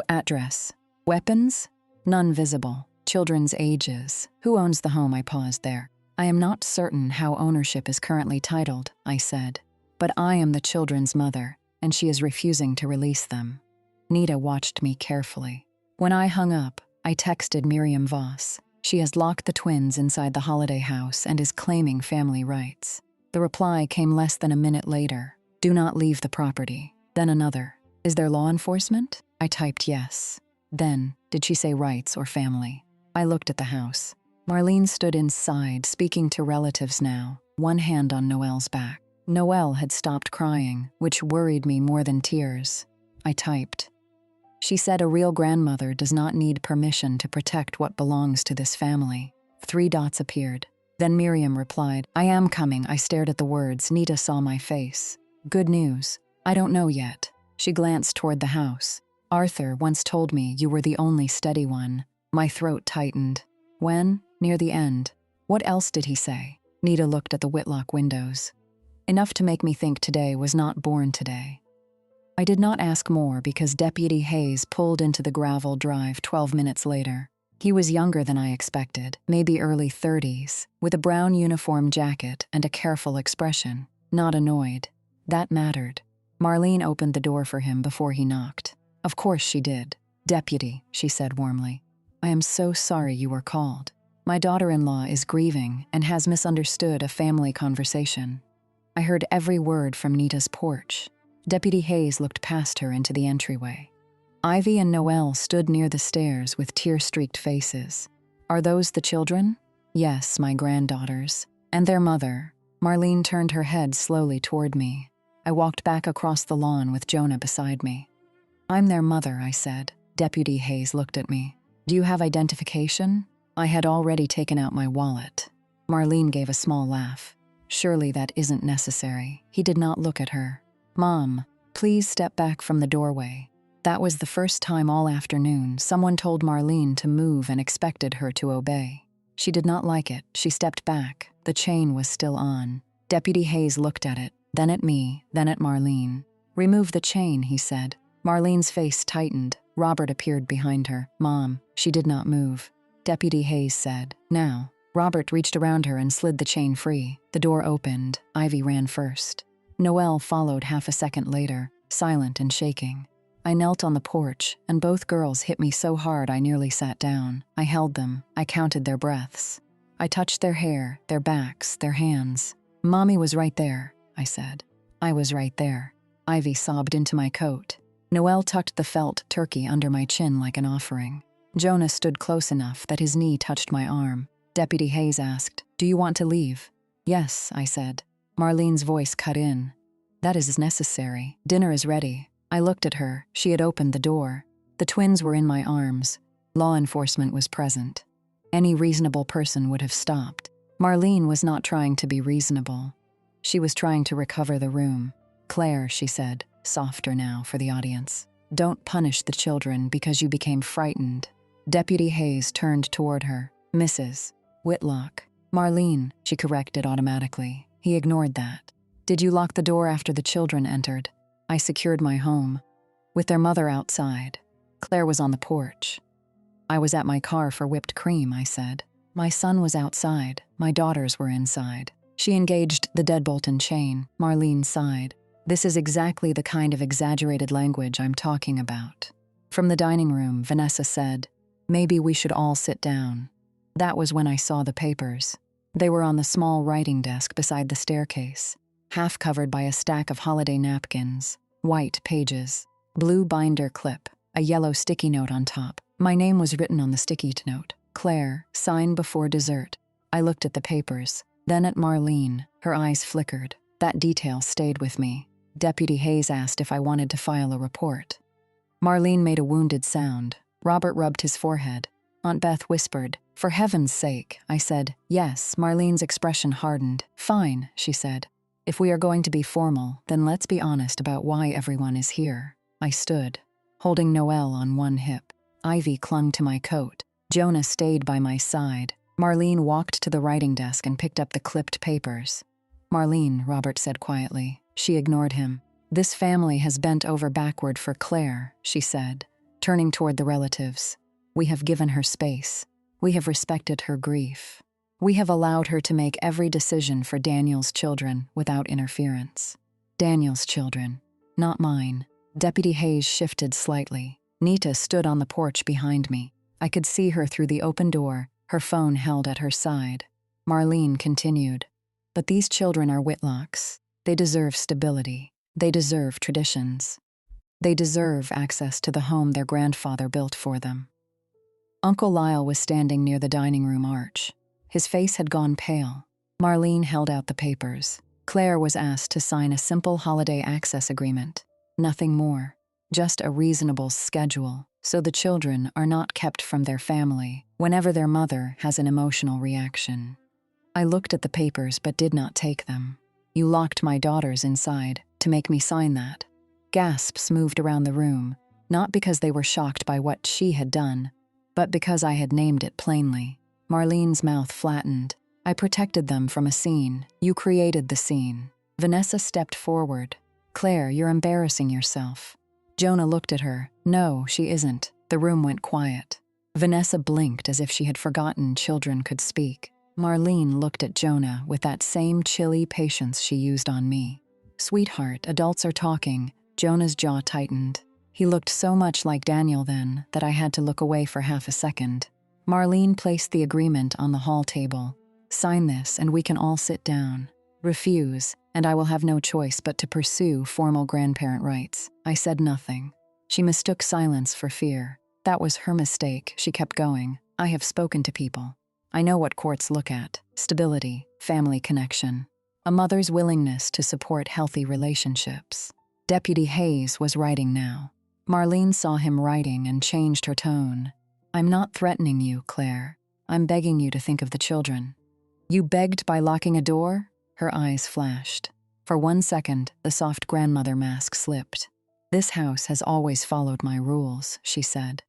Address. Weapons? None visible. Children's ages. Who owns the home? I paused there. I am not certain how ownership is currently titled, I said. But I am the children's mother, and she is refusing to release them. Nita watched me carefully. When I hung up, I texted Miriam Voss. She has locked the twins inside the holiday house and is claiming family rights. The reply came less than a minute later. Do not leave the property. Then another. Is there law enforcement? I typed yes. Then, did she say rights or family? I looked at the house. Marlene stood inside, speaking to relatives now, one hand on Noelle's back. Noelle had stopped crying, which worried me more than tears. I typed. She said a real grandmother does not need permission to protect what belongs to this family. 3 dots appeared. Then Miriam replied, I am coming. I stared at the words. Nita saw my face. Good news. I don't know yet. She glanced toward the house. Arthur once told me you were the only steady one. My throat tightened. When? Near the end. What else did he say? Nita looked at the Whitlock windows. Enough to make me think today was not born today. I did not ask more because Deputy Hayes pulled into the gravel drive 12 minutes later. He was younger than I expected, maybe early 30s, with a brown uniform jacket and a careful expression, not annoyed. That mattered. Marlene opened the door for him before he knocked. Of course she did. Deputy, she said warmly. I am so sorry you were called. My daughter-in-law is grieving and has misunderstood a family conversation. I heard every word from Nita's porch. Deputy Hayes looked past her into the entryway. Ivy and Noelle stood near the stairs with tear-streaked faces. Are those the children? Yes, my granddaughters. And their mother. Marlene turned her head slowly toward me. I walked back across the lawn with Jonah beside me. I'm their mother, I said. Deputy Hayes looked at me. Do you have identification? I had already taken out my wallet. Marlene gave a small laugh. Surely that isn't necessary. He did not look at her. Mom, please step back from the doorway. That was the first time all afternoon someone told Marlene to move and expected her to obey. She did not like it. She stepped back. The chain was still on. Deputy Hayes looked at it, then at me, then at Marlene. Remove the chain, he said. Marlene's face tightened. Robert appeared behind her. Mom, she did not move. Deputy Hayes said, now. Robert reached around her and slid the chain free. The door opened. Ivy ran first. Noelle followed half a second later, silent and shaking. I knelt on the porch, and both girls hit me so hard I nearly sat down. I held them. I counted their breaths. I touched their hair, their backs, their hands. Mommy was right there, I said. I was right there. Ivy sobbed into my coat. Noelle tucked the felt turkey under my chin like an offering. Jonah stood close enough that his knee touched my arm. Deputy Hayes asked, do you want to leave? Yes, I said. Marlene's voice cut in. That is necessary. Dinner is ready. I looked at her. She had opened the door. The twins were in my arms. Law enforcement was present. Any reasonable person would have stopped. Marlene was not trying to be reasonable. She was trying to recover the room. Claire, she said, softer now for the audience. Don't punish the children because you became frightened. Deputy Hayes turned toward her. Mrs. Whitlock. Marlene, she corrected automatically. He ignored that. Did you lock the door after the children entered? I secured my home. With their mother outside. Claire was on the porch. I was at my car for whipped cream, I said. My son was outside. My daughters were inside. She engaged the deadbolt and chain. Marlene sighed. This is exactly the kind of exaggerated language I'm talking about. From the dining room, Vanessa said, "Maybe we should all sit down." That was when I saw the papers. They were on the small writing desk beside the staircase, half covered by a stack of holiday napkins, white pages, blue binder clip, a yellow sticky note on top. My name was written on the sticky note. Claire, sign before dessert. I looked at the papers, then at Marlene. Her eyes flickered. That detail stayed with me. Deputy Hayes asked if I wanted to file a report. Marlene made a wounded sound. Robert rubbed his forehead. Aunt Beth whispered, "For heaven's sake." I said, "Yes." Marlene's expression hardened. "Fine," she said. "If we are going to be formal, then let's be honest about why everyone is here." I stood, holding Noelle on one hip. Ivy clung to my coat. Jonah stayed by my side. Marlene walked to the writing desk and picked up the clipped papers. "Marlene," Robert said quietly. She ignored him. "This family has bent over backward for Claire," she said, turning toward the relatives. "We have given her space. We have respected her grief. We have allowed her to make every decision for Daniel's children without interference. Daniel's children, not mine." Deputy Hayes shifted slightly. Nita stood on the porch behind me. I could see her through the open door, her phone held at her side. Marlene continued, "But these children are Whitlocks. They deserve stability. They deserve traditions. They deserve access to the home their grandfather built for them." Uncle Lyle was standing near the dining room arch. His face had gone pale. Marlene held out the papers. Claire was asked to sign a simple holiday access agreement. Nothing more. Just a reasonable schedule, so the children are not kept from their family whenever their mother has an emotional reaction. I looked at the papers but did not take them. "You locked my daughters inside to make me sign that." Gasps moved around the room, not because they were shocked by what she had done, but because I had named it plainly. Marlene's mouth flattened. "I protected them from a scene. You created the scene." Vanessa stepped forward. "Claire, you're embarrassing yourself." Jonah looked at her. "No, she isn't." The room went quiet. Vanessa blinked as if she had forgotten children could speak. Marlene looked at Jonah with that same chilly patience she used on me. "Sweetheart, adults are talking." Jonah's jaw tightened. He looked so much like Daniel then that I had to look away for half a second. Marlene placed the agreement on the hall table. "Sign this and we can all sit down. Refuse, and I will have no choice but to pursue formal grandparent rights." I said nothing. She mistook silence for fear. That was her mistake. She kept going. "I have spoken to people. I know what courts look at: stability, family connection, a mother's willingness to support healthy relationships." Deputy Hayes was writing now. Marlene saw him writing and changed her tone. "I'm not threatening you, Claire. I'm begging you to think of the children." "You begged by locking a door?" Her eyes flashed. For 1 second, the soft grandmother mask slipped. "This house has always followed my rules," she said.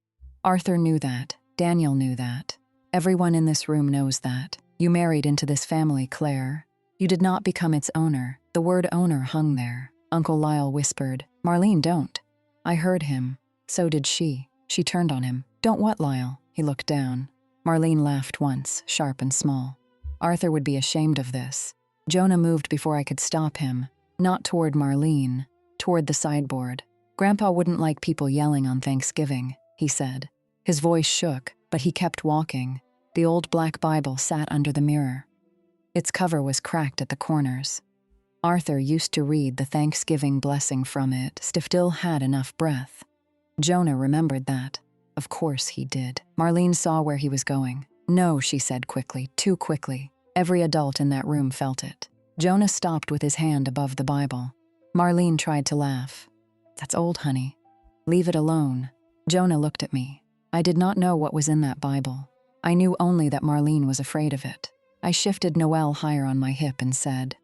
"Arthur knew that. Daniel knew that. Everyone in this room knows that. You married into this family, Claire. You did not become its owner." The word owner hung there. Uncle Lyle whispered, "Marlene, don't." I heard him. So did she. She turned on him. "Don't what, Lyle?" He looked down. Marlene laughed once, sharp and small. "Arthur would be ashamed of this." Jonah moved before I could stop him, not toward Marlene, toward the sideboard. "Grandpa wouldn't like people yelling on Thanksgiving," he said. His voice shook, but he kept walking. The old black Bible sat under the mirror. Its cover was cracked at the corners. Arthur used to read the Thanksgiving blessing from it, still had enough breath. Jonah remembered that. Of course he did. Marlene saw where he was going. "No," she said quickly, too quickly. Every adult in that room felt it. Jonah stopped with his hand above the Bible. Marlene tried to laugh. "That's old, honey. Leave it alone." Jonah looked at me. I did not know what was in that Bible. I knew only that Marlene was afraid of it. I shifted Noelle higher on my hip and said,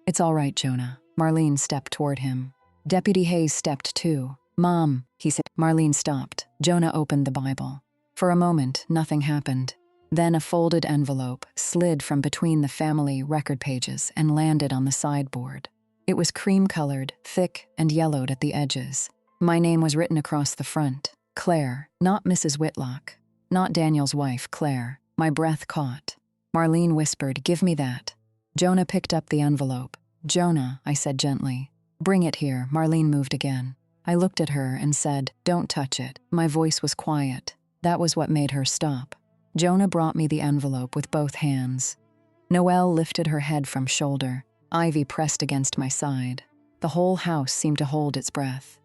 "It's all right, Jonah." Marlene stepped toward him. Deputy Hayes stepped too. "Mom," he said. Marlene stopped. Jonah opened the Bible. For a moment, nothing happened. Then a folded envelope slid from between the family record pages and landed on the sideboard. It was cream-colored, thick, and yellowed at the edges. My name was written across the front. Claire, not Mrs. Whitlock. Not Daniel's wife, Claire. My breath caught. Marlene whispered, "Give me that." Jonah picked up the envelope. "Jonah," I said gently. "Bring it here." Marlene moved again. I looked at her and said, "Don't touch it." My voice was quiet. That was what made her stop. Jonah brought me the envelope with both hands. Noelle lifted her head from shoulder. Ivy pressed against my side. The whole house seemed to hold its breath.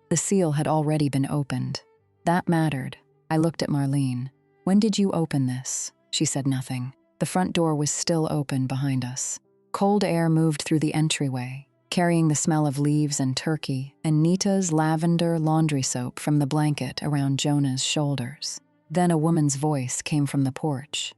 The seal had already been opened. That mattered. I looked at Marlene. "When did you open this?" She said nothing. The front door was still open behind us. Cold air moved through the entryway, carrying the smell of leaves and turkey and Nita's lavender laundry soap from the blanket around Jonah's shoulders. Then a woman's voice came from the porch.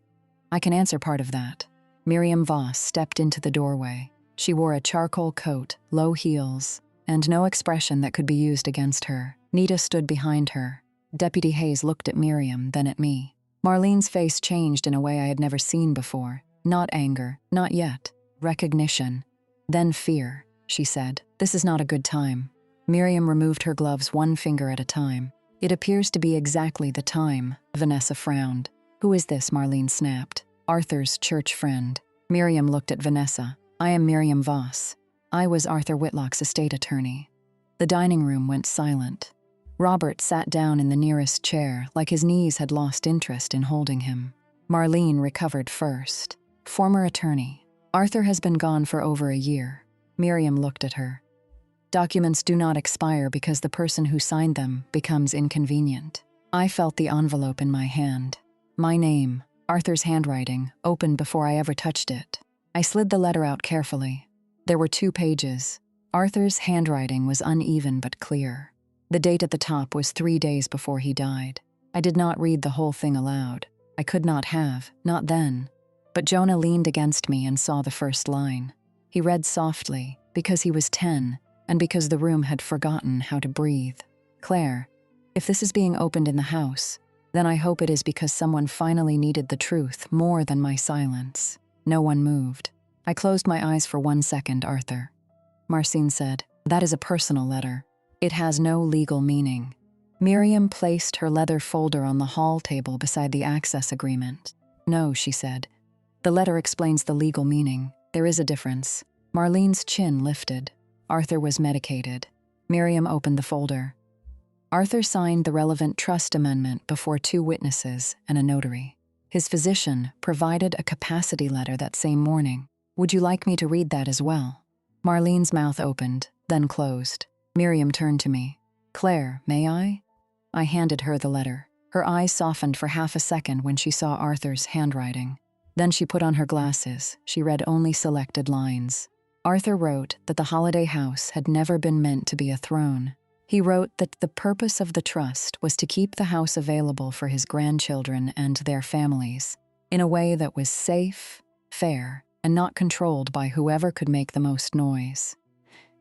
"I can answer part of that." Miriam Voss stepped into the doorway. She wore a charcoal coat, low heels, and no expression that could be used against her. Nita stood behind her. Deputy Hayes looked at Miriam, then at me. Marlene's face changed in a way I had never seen before. Not anger, not yet. Recognition. Then fear. She said, "This is not a good time." Miriam removed her gloves one finger at a time. "It appears to be exactly the time." Vanessa frowned. "Who is this?" Marlene snapped. "Arthur's church friend." Miriam looked at Vanessa. "I am Miriam Voss. I was Arthur Whitlock's estate attorney." The dining room went silent. Robert sat down in the nearest chair, like his knees had lost interest in holding him. Marlene recovered first. "Former attorney. Arthur has been gone for over a year." Miriam looked at her. "Documents do not expire because the person who signed them becomes inconvenient." I felt the envelope in my hand. My name, Arthur's handwriting, opened before I ever touched it. I slid the letter out carefully. There were 2 pages. Arthur's handwriting was uneven but clear. The date at the top was 3 days before he died. I did not read the whole thing aloud. I could not have, not then. But Jonah leaned against me and saw the first line. He read softly, because he was 10, and because the room had forgotten how to breathe. "Claire, if this is being opened in the house, then I hope it is because someone finally needed the truth more than my silence." No one moved. I closed my eyes for 1 second, Arthur. Marcine said, "That is a personal letter. It has no legal meaning." Miriam placed her leather folder on the hall table beside the access agreement. "No," she said. "The letter explains the legal meaning. There is a difference." Marlene's chin lifted. Arthur was medicated. Miriam opened the folder. Arthur signed the relevant trust amendment before 2 witnesses and a notary. His physician provided a capacity letter that same morning. "Would you like me to read that as well?" Marlene's mouth opened, then closed. Miriam turned to me. "Claire, may I?" I handed her the letter. Her eyes softened for half a second when she saw Arthur's handwriting. Then she put on her glasses. She read only selected lines. Arthur wrote that the Holiday House had never been meant to be a throne. He wrote that the purpose of the trust was to keep the house available for his grandchildren and their families in a way that was safe, fair, and not controlled by whoever could make the most noise.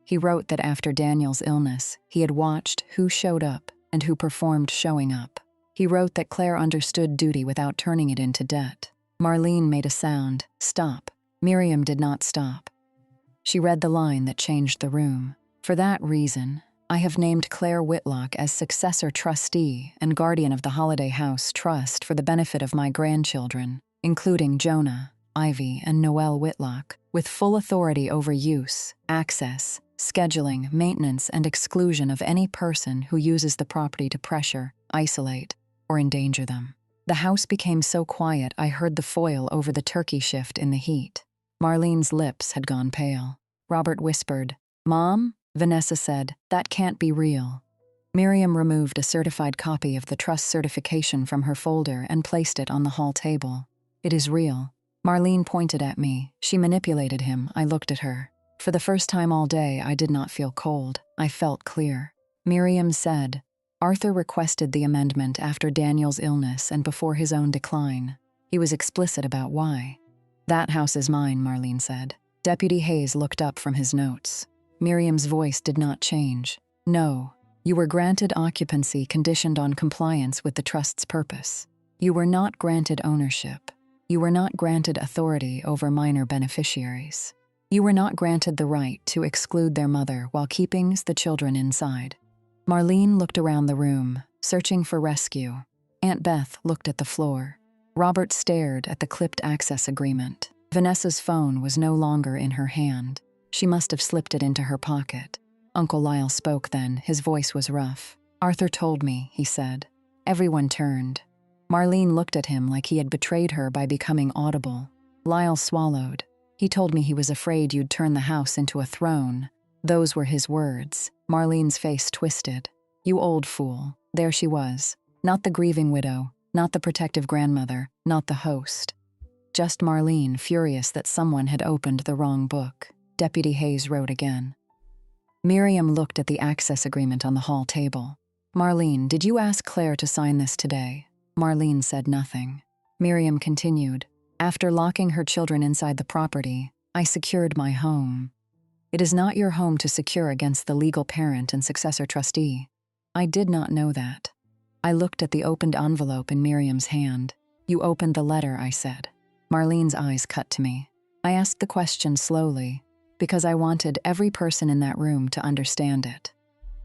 He wrote that after Daniel's illness, he had watched who showed up and who performed showing up. He wrote that Claire understood duty without turning it into debt. Marlene made a sound. "Stop." Miriam did not stop. She read the line that changed the room. "For that reason, I have named Claire Whitlock as successor trustee and guardian of the Holiday House Trust for the benefit of my grandchildren, including Jonah, Ivy, and Noelle Whitlock, with full authority over use, access, scheduling, maintenance, and exclusion of any person who uses the property to pressure, isolate, or endanger them." The house became so quiet I heard the foil over the turkey shift in the heat. Marlene's lips had gone pale. Robert whispered, "Mom?" Vanessa said, "That can't be real." Miriam removed a certified copy of the trust certification from her folder and placed it on the hall table. "It is real." Marlene pointed at me. She manipulated him. I looked at her. For the first time all day, I did not feel cold. I felt clear. Miriam said, "Arthur requested the amendment after Daniel's illness and before his own decline. He was explicit about why." "That house is mine," Marlene said. Deputy Hayes looked up from his notes. Miriam's voice did not change. "No, you were granted occupancy conditioned on compliance with the trust's purpose. You were not granted ownership. You were not granted authority over minor beneficiaries. You were not granted the right to exclude their mother while keeping the children inside." Marlene looked around the room, searching for rescue. Aunt Beth looked at the floor. Robert stared at the clipped access agreement. Vanessa's phone was no longer in her hand. She must have slipped it into her pocket. Uncle Lyle spoke then. His voice was rough. "Arthur told me," he said. Everyone turned. Marlene looked at him like he had betrayed her by becoming audible. Lyle swallowed. "He told me he was afraid you'd turn the house into a throne." Those were his words. Marlene's face twisted. "You old fool." There she was. Not the grieving widow, not the protective grandmother, not the host. Just Marlene, furious that someone had opened the wrong book. Deputy Hayes wrote again. Miriam looked at the access agreement on the hall table. "Marlene, did you ask Claire to sign this today?" Marlene said nothing. Miriam continued. "After locking her children inside the property, I secured my home. It is not your home to secure against the legal parent and successor trustee." I did not know that. I looked at the opened envelope in Miriam's hand. "You opened the letter," I said. Marlene's eyes cut to me. I asked the question slowly, because I wanted every person in that room to understand it.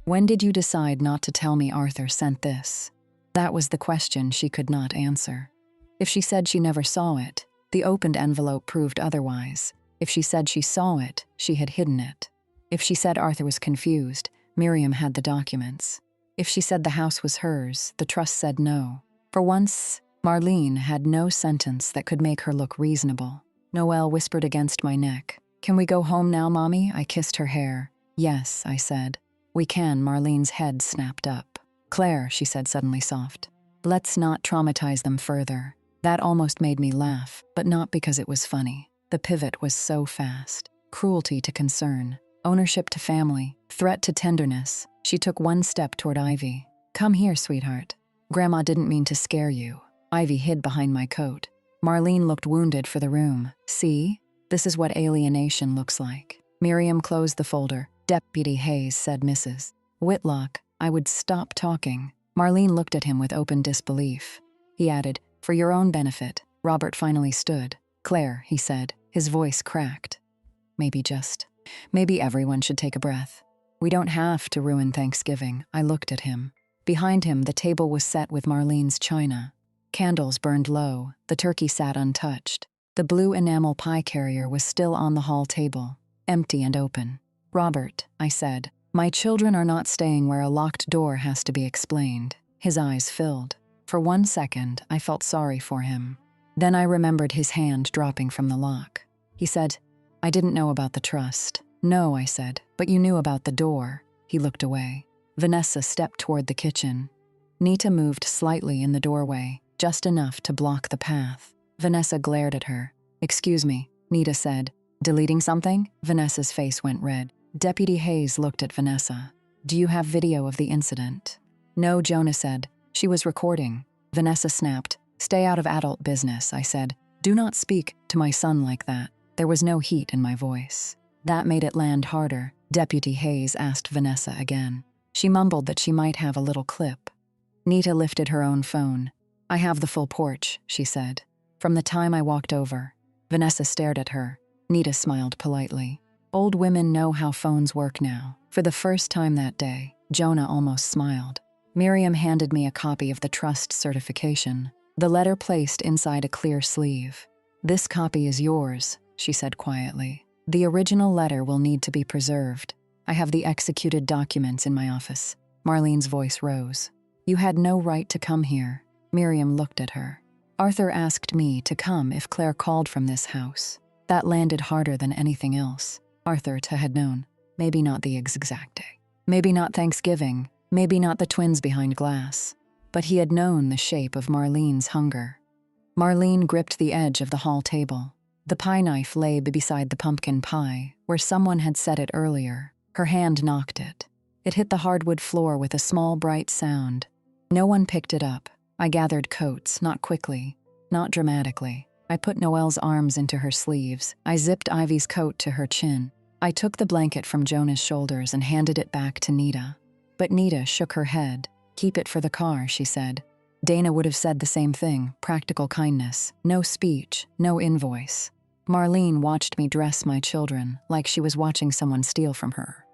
"When did you decide not to tell me Arthur sent this?" That was the question she could not answer. If she said she never saw it, the opened envelope proved otherwise. If she said she saw it, she had hidden it. If she said Arthur was confused, Miriam had the documents. If she said the house was hers, the trust said no. For once, Marlene had no sentence that could make her look reasonable. Noelle whispered against my neck. "Can we go home now, Mommy?" I kissed her hair. "Yes," I said. "We can." Marlene's head snapped up. "Claire," she said suddenly soft. "Let's not traumatize them further." That almost made me laugh, but not because it was funny. The pivot was so fast. Cruelty to concern, ownership to family, threat to tenderness. She took one step toward Ivy. "Come here, sweetheart. Grandma didn't mean to scare you." Ivy hid behind my coat. Marlene looked wounded for the room. "See? This is what alienation looks like." Miriam closed the folder. "Deputy Hayes," said Mrs. Whitlock. I would stop talking. Marlene looked at him with open disbelief. He added, "For your own benefit." Robert finally stood. "Claire," he said. His voice cracked. Maybe everyone should take a breath. We don't have to ruin Thanksgiving." I looked at him. Behind him, the table was set with Marlene's china. Candles burned low. The turkey sat untouched. The blue enamel pie carrier was still on the hall table, empty and open. "Robert," I said, "my children are not staying where a locked door has to be explained." His eyes filled. For 1 second, I felt sorry for him. Then I remembered his hand dropping from the lock. He said, "I didn't know about the trust." "No," I said, "but you knew about the door." He looked away. Vanessa stepped toward the kitchen. Nita moved slightly in the doorway, just enough to block the path. Vanessa glared at her. "Excuse me," Nita said. "Deleting something?" Vanessa's face went red. Deputy Hayes looked at Vanessa. "Do you have video of the incident?" "No," Jonah said. "She was recording." Vanessa snapped. "Stay out of adult business," I said. "Do not speak to my son like that." There was no heat in my voice. That made it land harder. Deputy Hayes asked Vanessa again. She mumbled that she might have a little clip. Nita lifted her own phone. "I have the full porch," she said. "From the time I walked over." Vanessa stared at her. Nita smiled politely. Old women know how phones work now. For the first time that day, Jonah almost smiled. Miriam handed me a copy of the trust certification, the letter placed inside a clear sleeve. "This copy is yours," she said quietly. "The original letter will need to be preserved. I have the executed documents in my office." Marlene's voice rose. "You had no right to come here." Miriam looked at her. "Arthur asked me to come if Claire called from this house." That landed harder than anything else. Arthur had known. Maybe not the exact day. Maybe not Thanksgiving. Maybe not the twins behind glass. But he had known the shape of Marlene's hunger. Marlene gripped the edge of the hall table. The pie knife lay beside the pumpkin pie, where someone had set it earlier. Her hand knocked it. It hit the hardwood floor with a small, bright sound. No one picked it up. I gathered coats, not quickly, not dramatically. I put Noelle's arms into her sleeves. I zipped Ivy's coat to her chin. I took the blanket from Jonah's shoulders and handed it back to Nita. But Nita shook her head. "Keep it for the car," she said. Dana would have said the same thing, practical kindness. No speech, no invoice. Marlene watched me dress my children like she was watching someone steal from her.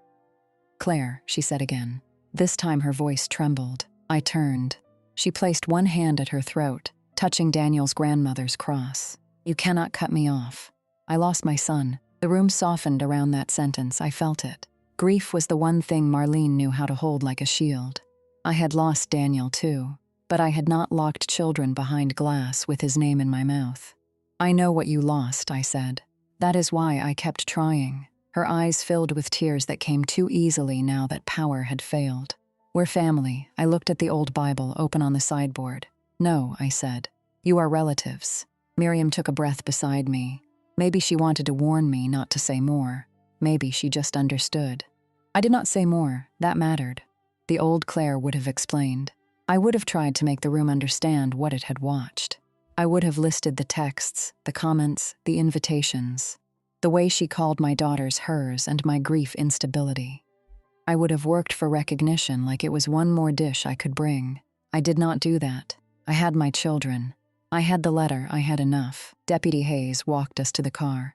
"Claire," she said again. This time her voice trembled. I turned. She placed one hand at her throat, touching Daniel's grandmother's cross. "You cannot cut me off." I lost my son. The room softened around that sentence. I felt it. Grief was the one thing Marlene knew how to hold like a shield. I had lost Daniel too, but I had not locked children behind glass with his name in my mouth. I know what you lost, I said. That is why I kept trying. Her eyes filled with tears that came too easily now that power had failed. We're family. I looked at the old Bible open on the sideboard. No, I said. You are relatives. Miriam took a breath beside me. Maybe she wanted to warn me not to say more. Maybe she just understood. I did not say more. That mattered. The old Claire would have explained. I would have tried to make the room understand what it had watched. I would have listed the texts, the comments, the invitations, the way she called my daughters hers and my grief instability. I would have worked for recognition like it was one more dish I could bring. I did not do that. I had my children. I had the letter. I had enough. Deputy Hayes walked us to the car.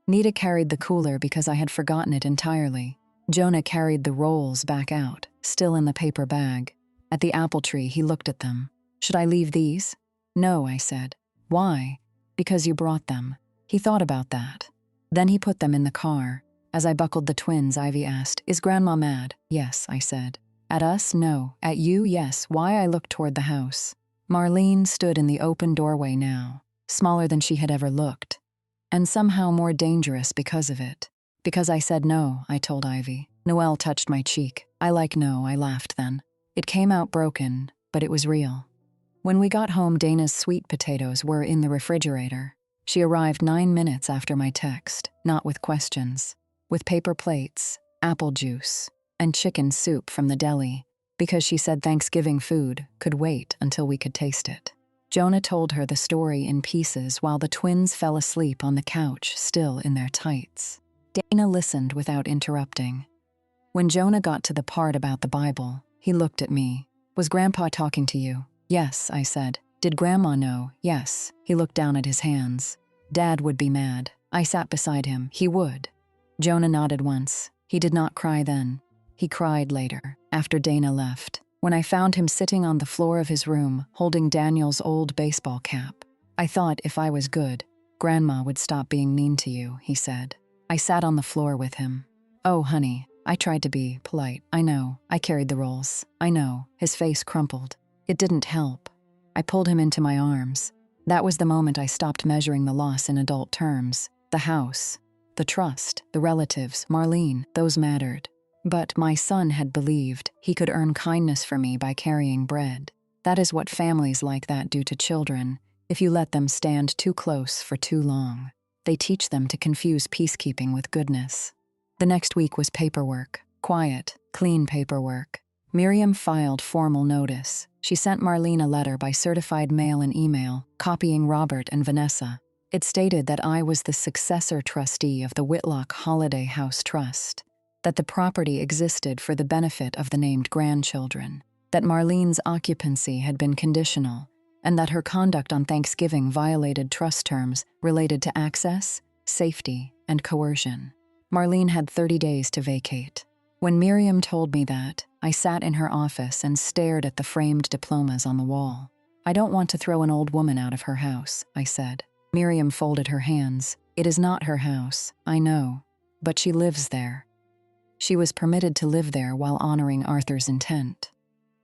Nita carried the cooler because I had forgotten it entirely. Jonah carried the rolls back out, still in the paper bag. At the apple tree, he looked at them. Should I leave these? No, I said. Why? Because you brought them. He thought about that. Then he put them in the car. As I buckled the twins, Ivy asked, Is Grandma mad? Yes, I said. At us? No. At you? Yes. Why? I looked toward the house. Marlene stood in the open doorway now, smaller than she had ever looked, and somehow more dangerous because of it. Because I said no, I told Ivy. Noelle touched my cheek. I like no, I laughed then. It came out broken, but it was real. When we got home, Dana's sweet potatoes were in the refrigerator. She arrived 9 minutes after my text, not with questions, with paper plates, apple juice, and chicken soup from the deli, because she said Thanksgiving food could wait until we could taste it. Jonah told her the story in pieces while the twins fell asleep on the couch, still in their tights. Dana listened without interrupting. When Jonah got to the part about the Bible, he looked at me. Was Grandpa talking to you? Yes, I said. Did Grandma know? Yes. He looked down at his hands. Dad would be mad. I sat beside him. He would. Jonah nodded once. He did not cry then. He cried later, after Dana left, when I found him sitting on the floor of his room, holding Daniel's old baseball cap. I thought if I was good, Grandma would stop being mean to you, he said. I sat on the floor with him. Oh, honey, I tried to be polite. I know. I carried the rolls. I know. His face crumpled. It didn't help. I pulled him into my arms. That was the moment I stopped measuring the loss in adult terms. The house, the trust, the relatives, Marlene, those mattered. But my son had believed he could earn kindness for me by carrying bread. That is what families like that do to children if you let them stand too close for too long. They teach them to confuse peacekeeping with goodness. The next week was paperwork. Quiet, clean paperwork. Miriam filed formal notice. She sent Marlene a letter by certified mail and email, copying Robert and Vanessa. It stated that I was the successor trustee of the Whitlock Holiday House Trust, that the property existed for the benefit of the named grandchildren, that Marlene's occupancy had been conditional, and that her conduct on Thanksgiving violated trust terms related to access, safety, and coercion. Marlene had 30 days to vacate. When Miriam told me that, I sat in her office and stared at the framed diplomas on the wall. I don't want to throw an old woman out of her house, I said. Miriam folded her hands. It is not her house, I know, but she lives there. She was permitted to live there while honoring Arthur's intent.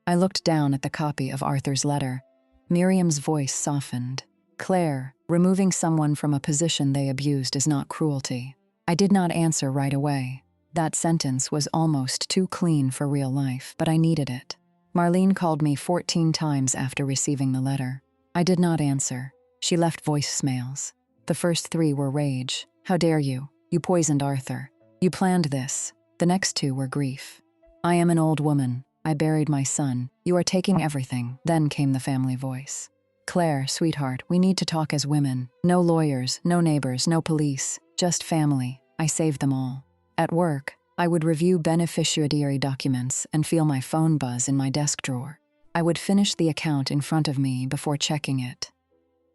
I looked down at the copy of Arthur's letter. Miriam's voice softened. Claire, removing someone from a position they abused is not cruelty. I did not answer right away. That sentence was almost too clean for real life, but I needed it. Marlene called me 14 times after receiving the letter. I did not answer. She left voicemails. The first 3 were rage. How dare you? You poisoned Arthur. You planned this. The next 2 were grief. I am an old woman. I buried my son. You are taking everything. Then came the family voice. Claire, sweetheart, we need to talk as women. No lawyers, no neighbors, no police. Just family. I saved them all. At work, I would review beneficiary documents and feel my phone buzz in my desk drawer. I would finish the account in front of me before checking it.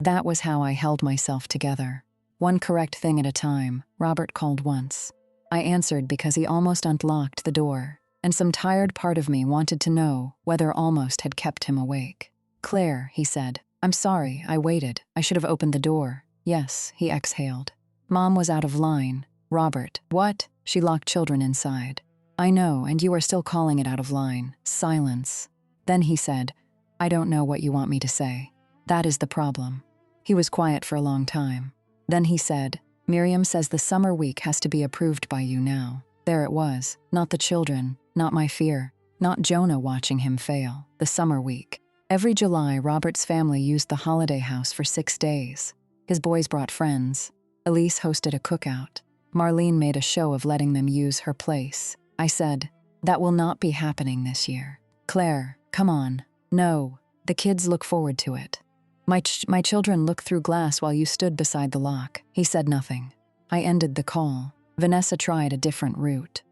That was how I held myself together. One correct thing at a time. Robert called once. I answered because he almost unlocked the door, and some tired part of me wanted to know whether almost had kept him awake. Claire, he said. I'm sorry, I waited. I should have opened the door. Yes, he exhaled. Mom was out of line. Robert, what? She locked children inside. I know, and you are still calling it out of line. Silence. Then he said, I don't know what you want me to say. That is the problem. He was quiet for a long time. Then he said, Miriam says the summer week has to be approved by you now. There it was. Not the children, not my fear, not Jonah watching him fail. The summer week. Every July, Robert's family used the holiday house for 6 days. His boys brought friends. Elise hosted a cookout. Marlene made a show of letting them use her place. I said, that will not be happening this year. Claire, come on. No, the kids look forward to it. My children looked through glass while you stood beside the lock. He said nothing. I ended the call. Vanessa tried a different route.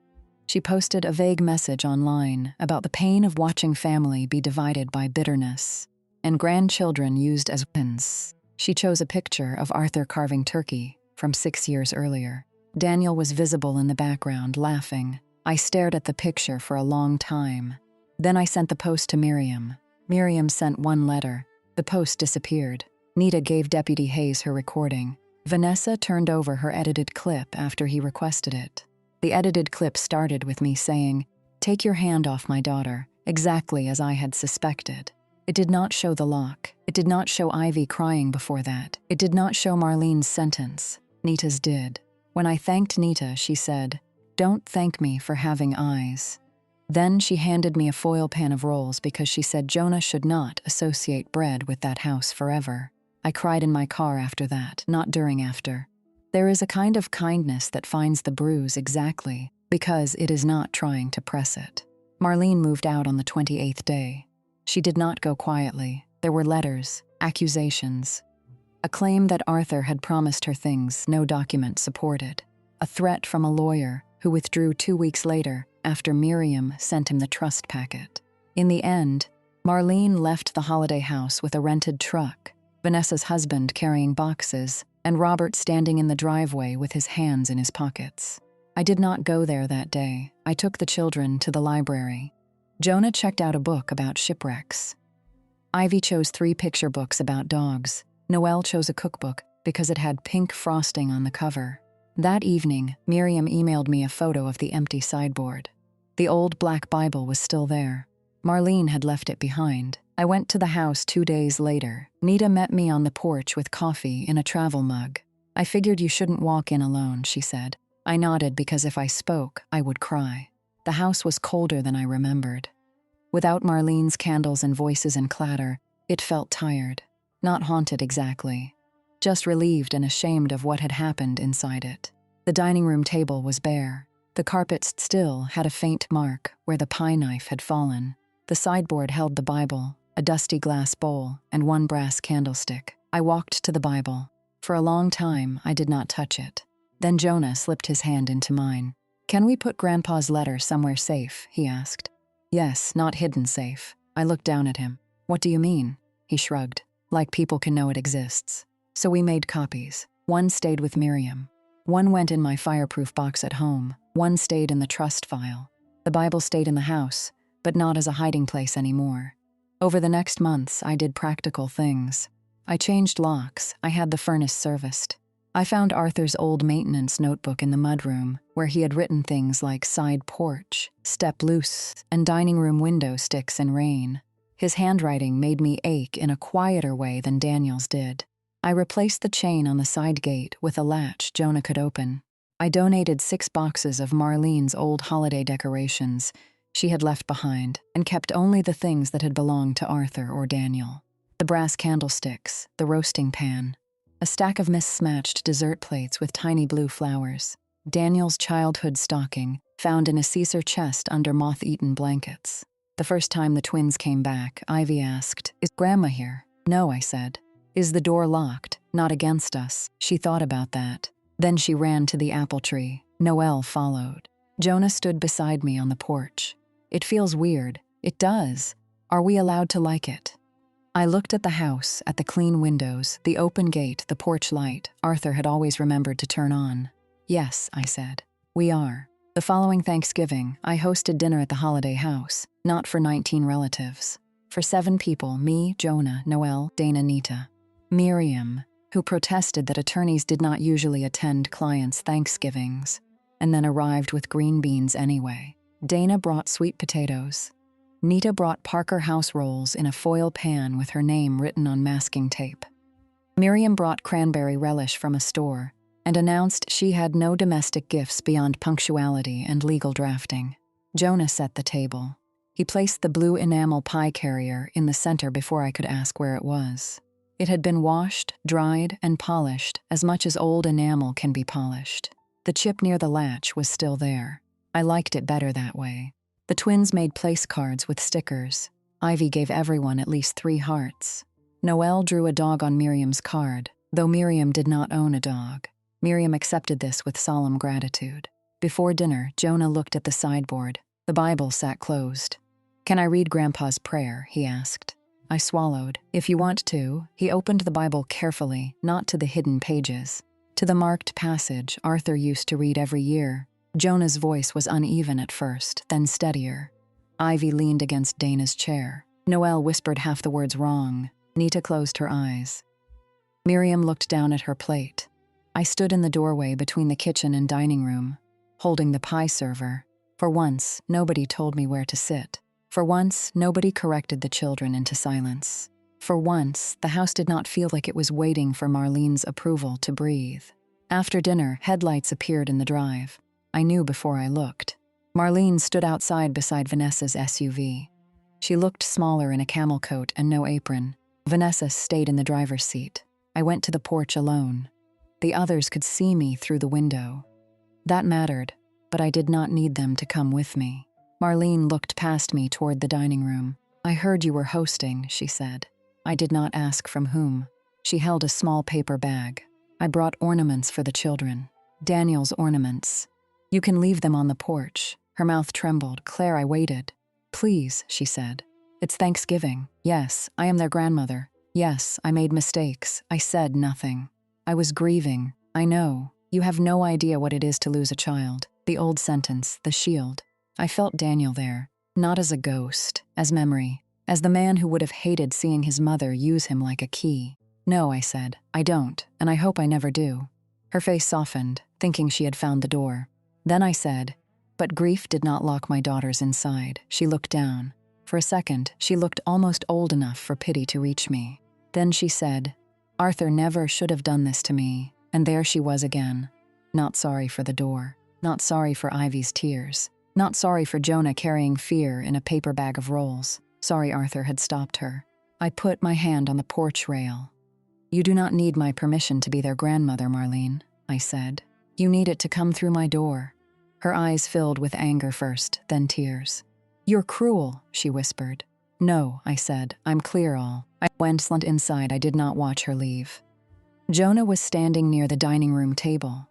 She posted a vague message online about the pain of watching family be divided by bitterness and grandchildren used as weapons. She chose a picture of Arthur carving turkey from 6 years earlier. Daniel was visible in the background, laughing. I stared at the picture for a long time. Then I sent the post to Miriam. Miriam sent one letter. The post disappeared. Nita gave Deputy Hayes her recording. Vanessa turned over her edited clip after he requested it. The edited clip started with me saying, take your hand off my daughter, exactly as I had suspected. It did not show the lock. It did not show Ivy crying before that. It did not show Marlene's sentence. Nita's did. When I thanked Nita, she said, don't thank me for having eyes. Then she handed me a foil pan of rolls because she said Jonah should not associate bread with that house forever. I cried in my car after that, not during after. There is a kind of kindness that finds the bruise exactly because it is not trying to press it. Marlene moved out on the 28th day. She did not go quietly. There were letters, accusations, a claim that Arthur had promised her things no document supported, a threat from a lawyer who withdrew 2 weeks later after Miriam sent him the trust packet. In the end, Marlene left the holiday house with a rented truck, Vanessa's husband carrying boxes, and Robert standing in the driveway with his hands in his pockets. I did not go there that day. I took the children to the library. Jonah checked out a book about shipwrecks. Ivy chose 3 picture books about dogs. Noelle chose a cookbook because it had pink frosting on the cover. That evening, Miriam emailed me a photo of the empty sideboard. The old black Bible was still there. Marlene had left it behind. I went to the house 2 days later. Nita met me on the porch with coffee in a travel mug. I figured you shouldn't walk in alone, she said. I nodded because if I spoke, I would cry. The house was colder than I remembered. Without Marlene's candles and voices and clatter, it felt tired. Not haunted exactly. Just relieved and ashamed of what had happened inside it. The dining room table was bare. The carpet still had a faint mark where the pie knife had fallen. The sideboard held the Bible, a dusty glass bowl, and 1 brass candlestick. I walked to the Bible. For a long time, I did not touch it. Then Jonah slipped his hand into mine. Can we put Grandpa's letter somewhere safe? He asked. Yes, not hidden safe. I looked down at him. What do you mean? He shrugged. Like people can know it exists. So we made copies. 1 stayed with Miriam. 1 went in my fireproof box at home. 1 stayed in the trust file. The Bible stayed in the house, but not as a hiding place anymore. Over the next months, I did practical things. I changed locks. I had the furnace serviced. I found Arthur's old maintenance notebook in the mudroom, where he had written things like side porch, step loose, and dining room window sticks in rain. His handwriting made me ache in a quieter way than Daniel's did. I replaced the chain on the side gate with a latch Jonah could open. I donated 6 boxes of Marlene's old holiday decorations she had left behind and kept only the things that had belonged to Arthur or Daniel. The brass candlesticks, the roasting pan, a stack of mismatched dessert plates with tiny blue flowers, Daniel's childhood stocking found in a Caesar chest under moth-eaten blankets. The first time the twins came back, Ivy asked, "Is Grandma here?" "No," I said. "Is the door locked? Not against us?" She thought about that. Then she ran to the apple tree. Noelle followed. Jonah stood beside me on the porch. It feels weird. It does. Are we allowed to like it? I looked at the house, at the clean windows, the open gate, the porch light Arthur had always remembered to turn on. Yes, I said. We are. The following Thanksgiving, I hosted dinner at the holiday house, not for 19 relatives. For 7 people, me, Jonah, Noelle, Dana, Nita. Miriam. who protested that attorneys did not usually attend clients' Thanksgivings, and then arrived with green beans anyway. Dana brought sweet potatoes. Nita brought Parker house rolls in a foil pan with her name written on masking tape. Miriam brought cranberry relish from a store and announced she had no domestic gifts beyond punctuality and legal drafting. Jonah set the table. He placed the blue enamel pie carrier in the center before I could ask where it was. It had been washed, dried, and polished as much as old enamel can be polished. The chip near the latch was still there. I liked it better that way. The twins made place cards with stickers. Ivy gave everyone at least 3 hearts. Noelle drew a dog on Miriam's card, though Miriam did not own a dog. Miriam accepted this with solemn gratitude. Before dinner, Jonah looked at the sideboard. The Bible sat closed. "Can I read Grandpa's prayer?" he asked. I swallowed. "If you want to." He opened the Bible carefully, not to the hidden pages. To the marked passage Arthur used to read every year. Jonah's voice was uneven at first, then steadier. Ivy leaned against Dana's chair. Noelle whispered half the words wrong. Nita closed her eyes. Miriam looked down at her plate. I stood in the doorway between the kitchen and dining room, holding the pie server. For once, nobody told me where to sit. For once, nobody corrected the children into silence. For once, the house did not feel like it was waiting for Marlene's approval to breathe. After dinner, headlights appeared in the drive. I knew before I looked. Marlene stood outside beside Vanessa's SUV. She looked smaller in a camel coat and no apron. Vanessa stayed in the driver's seat. I went to the porch alone. The others could see me through the window. That mattered, but I did not need them to come with me. Marlene looked past me toward the dining room. "I heard you were hosting," she said. I did not ask from whom. She held a small paper bag. "I brought ornaments for the children. Daniel's ornaments. You can leave them on the porch." Her mouth trembled. "Claire, I waited." "Please," she said. "It's Thanksgiving. Yes, I am their grandmother. Yes, I made mistakes. I said nothing. I was grieving. I know. You have no idea what it is to lose a child." The old sentence, the shield. I felt Daniel there, not as a ghost, as memory, as the man who would have hated seeing his mother use him like a key. "No," I said, "I don't, and I hope I never do." Her face softened, thinking she had found the door. Then I said, "But grief did not lock my daughters inside." She looked down. For a second, she looked almost old enough for pity to reach me. Then she said, "Arthur never should have done this to me." And there she was again. Not sorry for the door. Not sorry for Ivy's tears. Not sorry for Jonah carrying fear in a paper bag of rolls. Sorry Arthur had stopped her. I put my hand on the porch rail. "You do not need my permission to be their grandmother, Marlene," I said. "You need it to come through my door." Her eyes filled with anger first, then tears. "You're cruel," she whispered. "No," I said, "I'm clear all." I went inside. I did not watch her leave. Jonah was standing near the dining room table.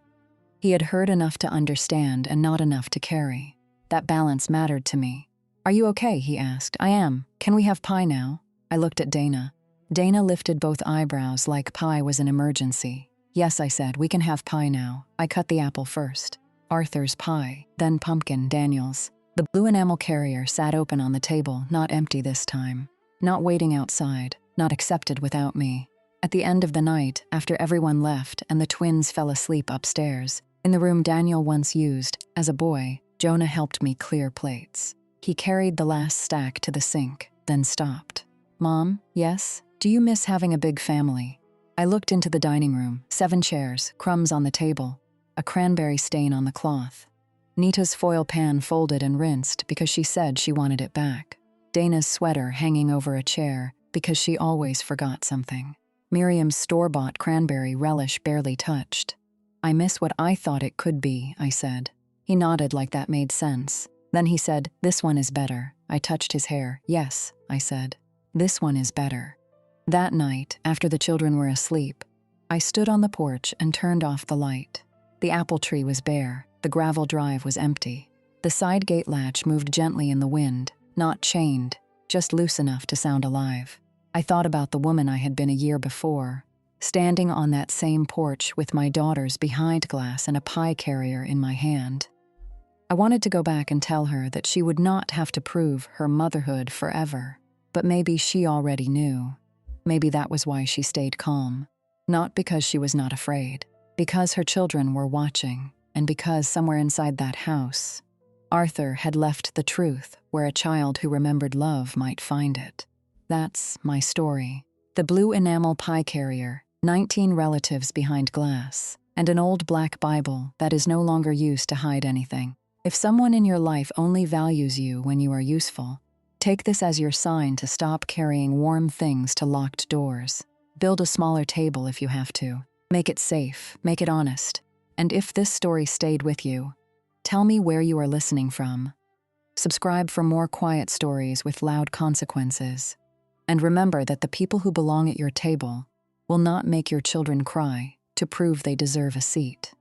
He had heard enough to understand and not enough to carry. That balance mattered to me. "Are you okay?" he asked. "I am. Can we have pie now?" I looked at Dana. Dana lifted both eyebrows like pie was an emergency. "Yes," I said, "we can have pie now." I cut the apple first. Arthur's pie, then pumpkin, Daniel's. The blue enamel carrier sat open on the table, not empty this time. Not waiting outside, not accepted without me. At the end of the night, after everyone left and the twins fell asleep upstairs, in the room Daniel once used, as a boy, Jonah helped me clear plates. He carried the last stack to the sink, then stopped. "Mom, yes? Do you miss having a big family?" I looked into the dining room, 7 chairs, crumbs on the table, a cranberry stain on the cloth. Nita's foil pan folded and rinsed because she said she wanted it back. Dana's sweater hanging over a chair because she always forgot something. Miriam's store-bought cranberry relish barely touched. "I miss what I thought it could be," I said. He nodded like that made sense. Then he said, "This one is better." I touched his hair. "Yes," I said. "This one is better." That night, after the children were asleep, I stood on the porch and turned off the light. The apple tree was bare. The gravel drive was empty. The side gate latch moved gently in the wind, not chained, just loose enough to sound alive. I thought about the woman I had been a year before, standing on that same porch with my daughters behind glass and a pie carrier in my hand. I wanted to go back and tell her that she would not have to prove her motherhood forever, but maybe she already knew. Maybe that was why she stayed calm. Not because she was not afraid, because her children were watching, and because somewhere inside that house, Arthur had left the truth where a child who remembered love might find it. That's my story. The blue enamel pie carrier, 19 relatives behind glass, and an old black Bible that is no longer used to hide anything. If someone in your life only values you when you are useful, take this as your sign to stop carrying warm things to locked doors. Build a smaller table if you have to. Make it safe, make it honest. And if this story stayed with you, tell me where you are listening from. Subscribe for more quiet stories with loud consequences. And remember that the people who belong at your table will not make your children cry to prove they deserve a seat.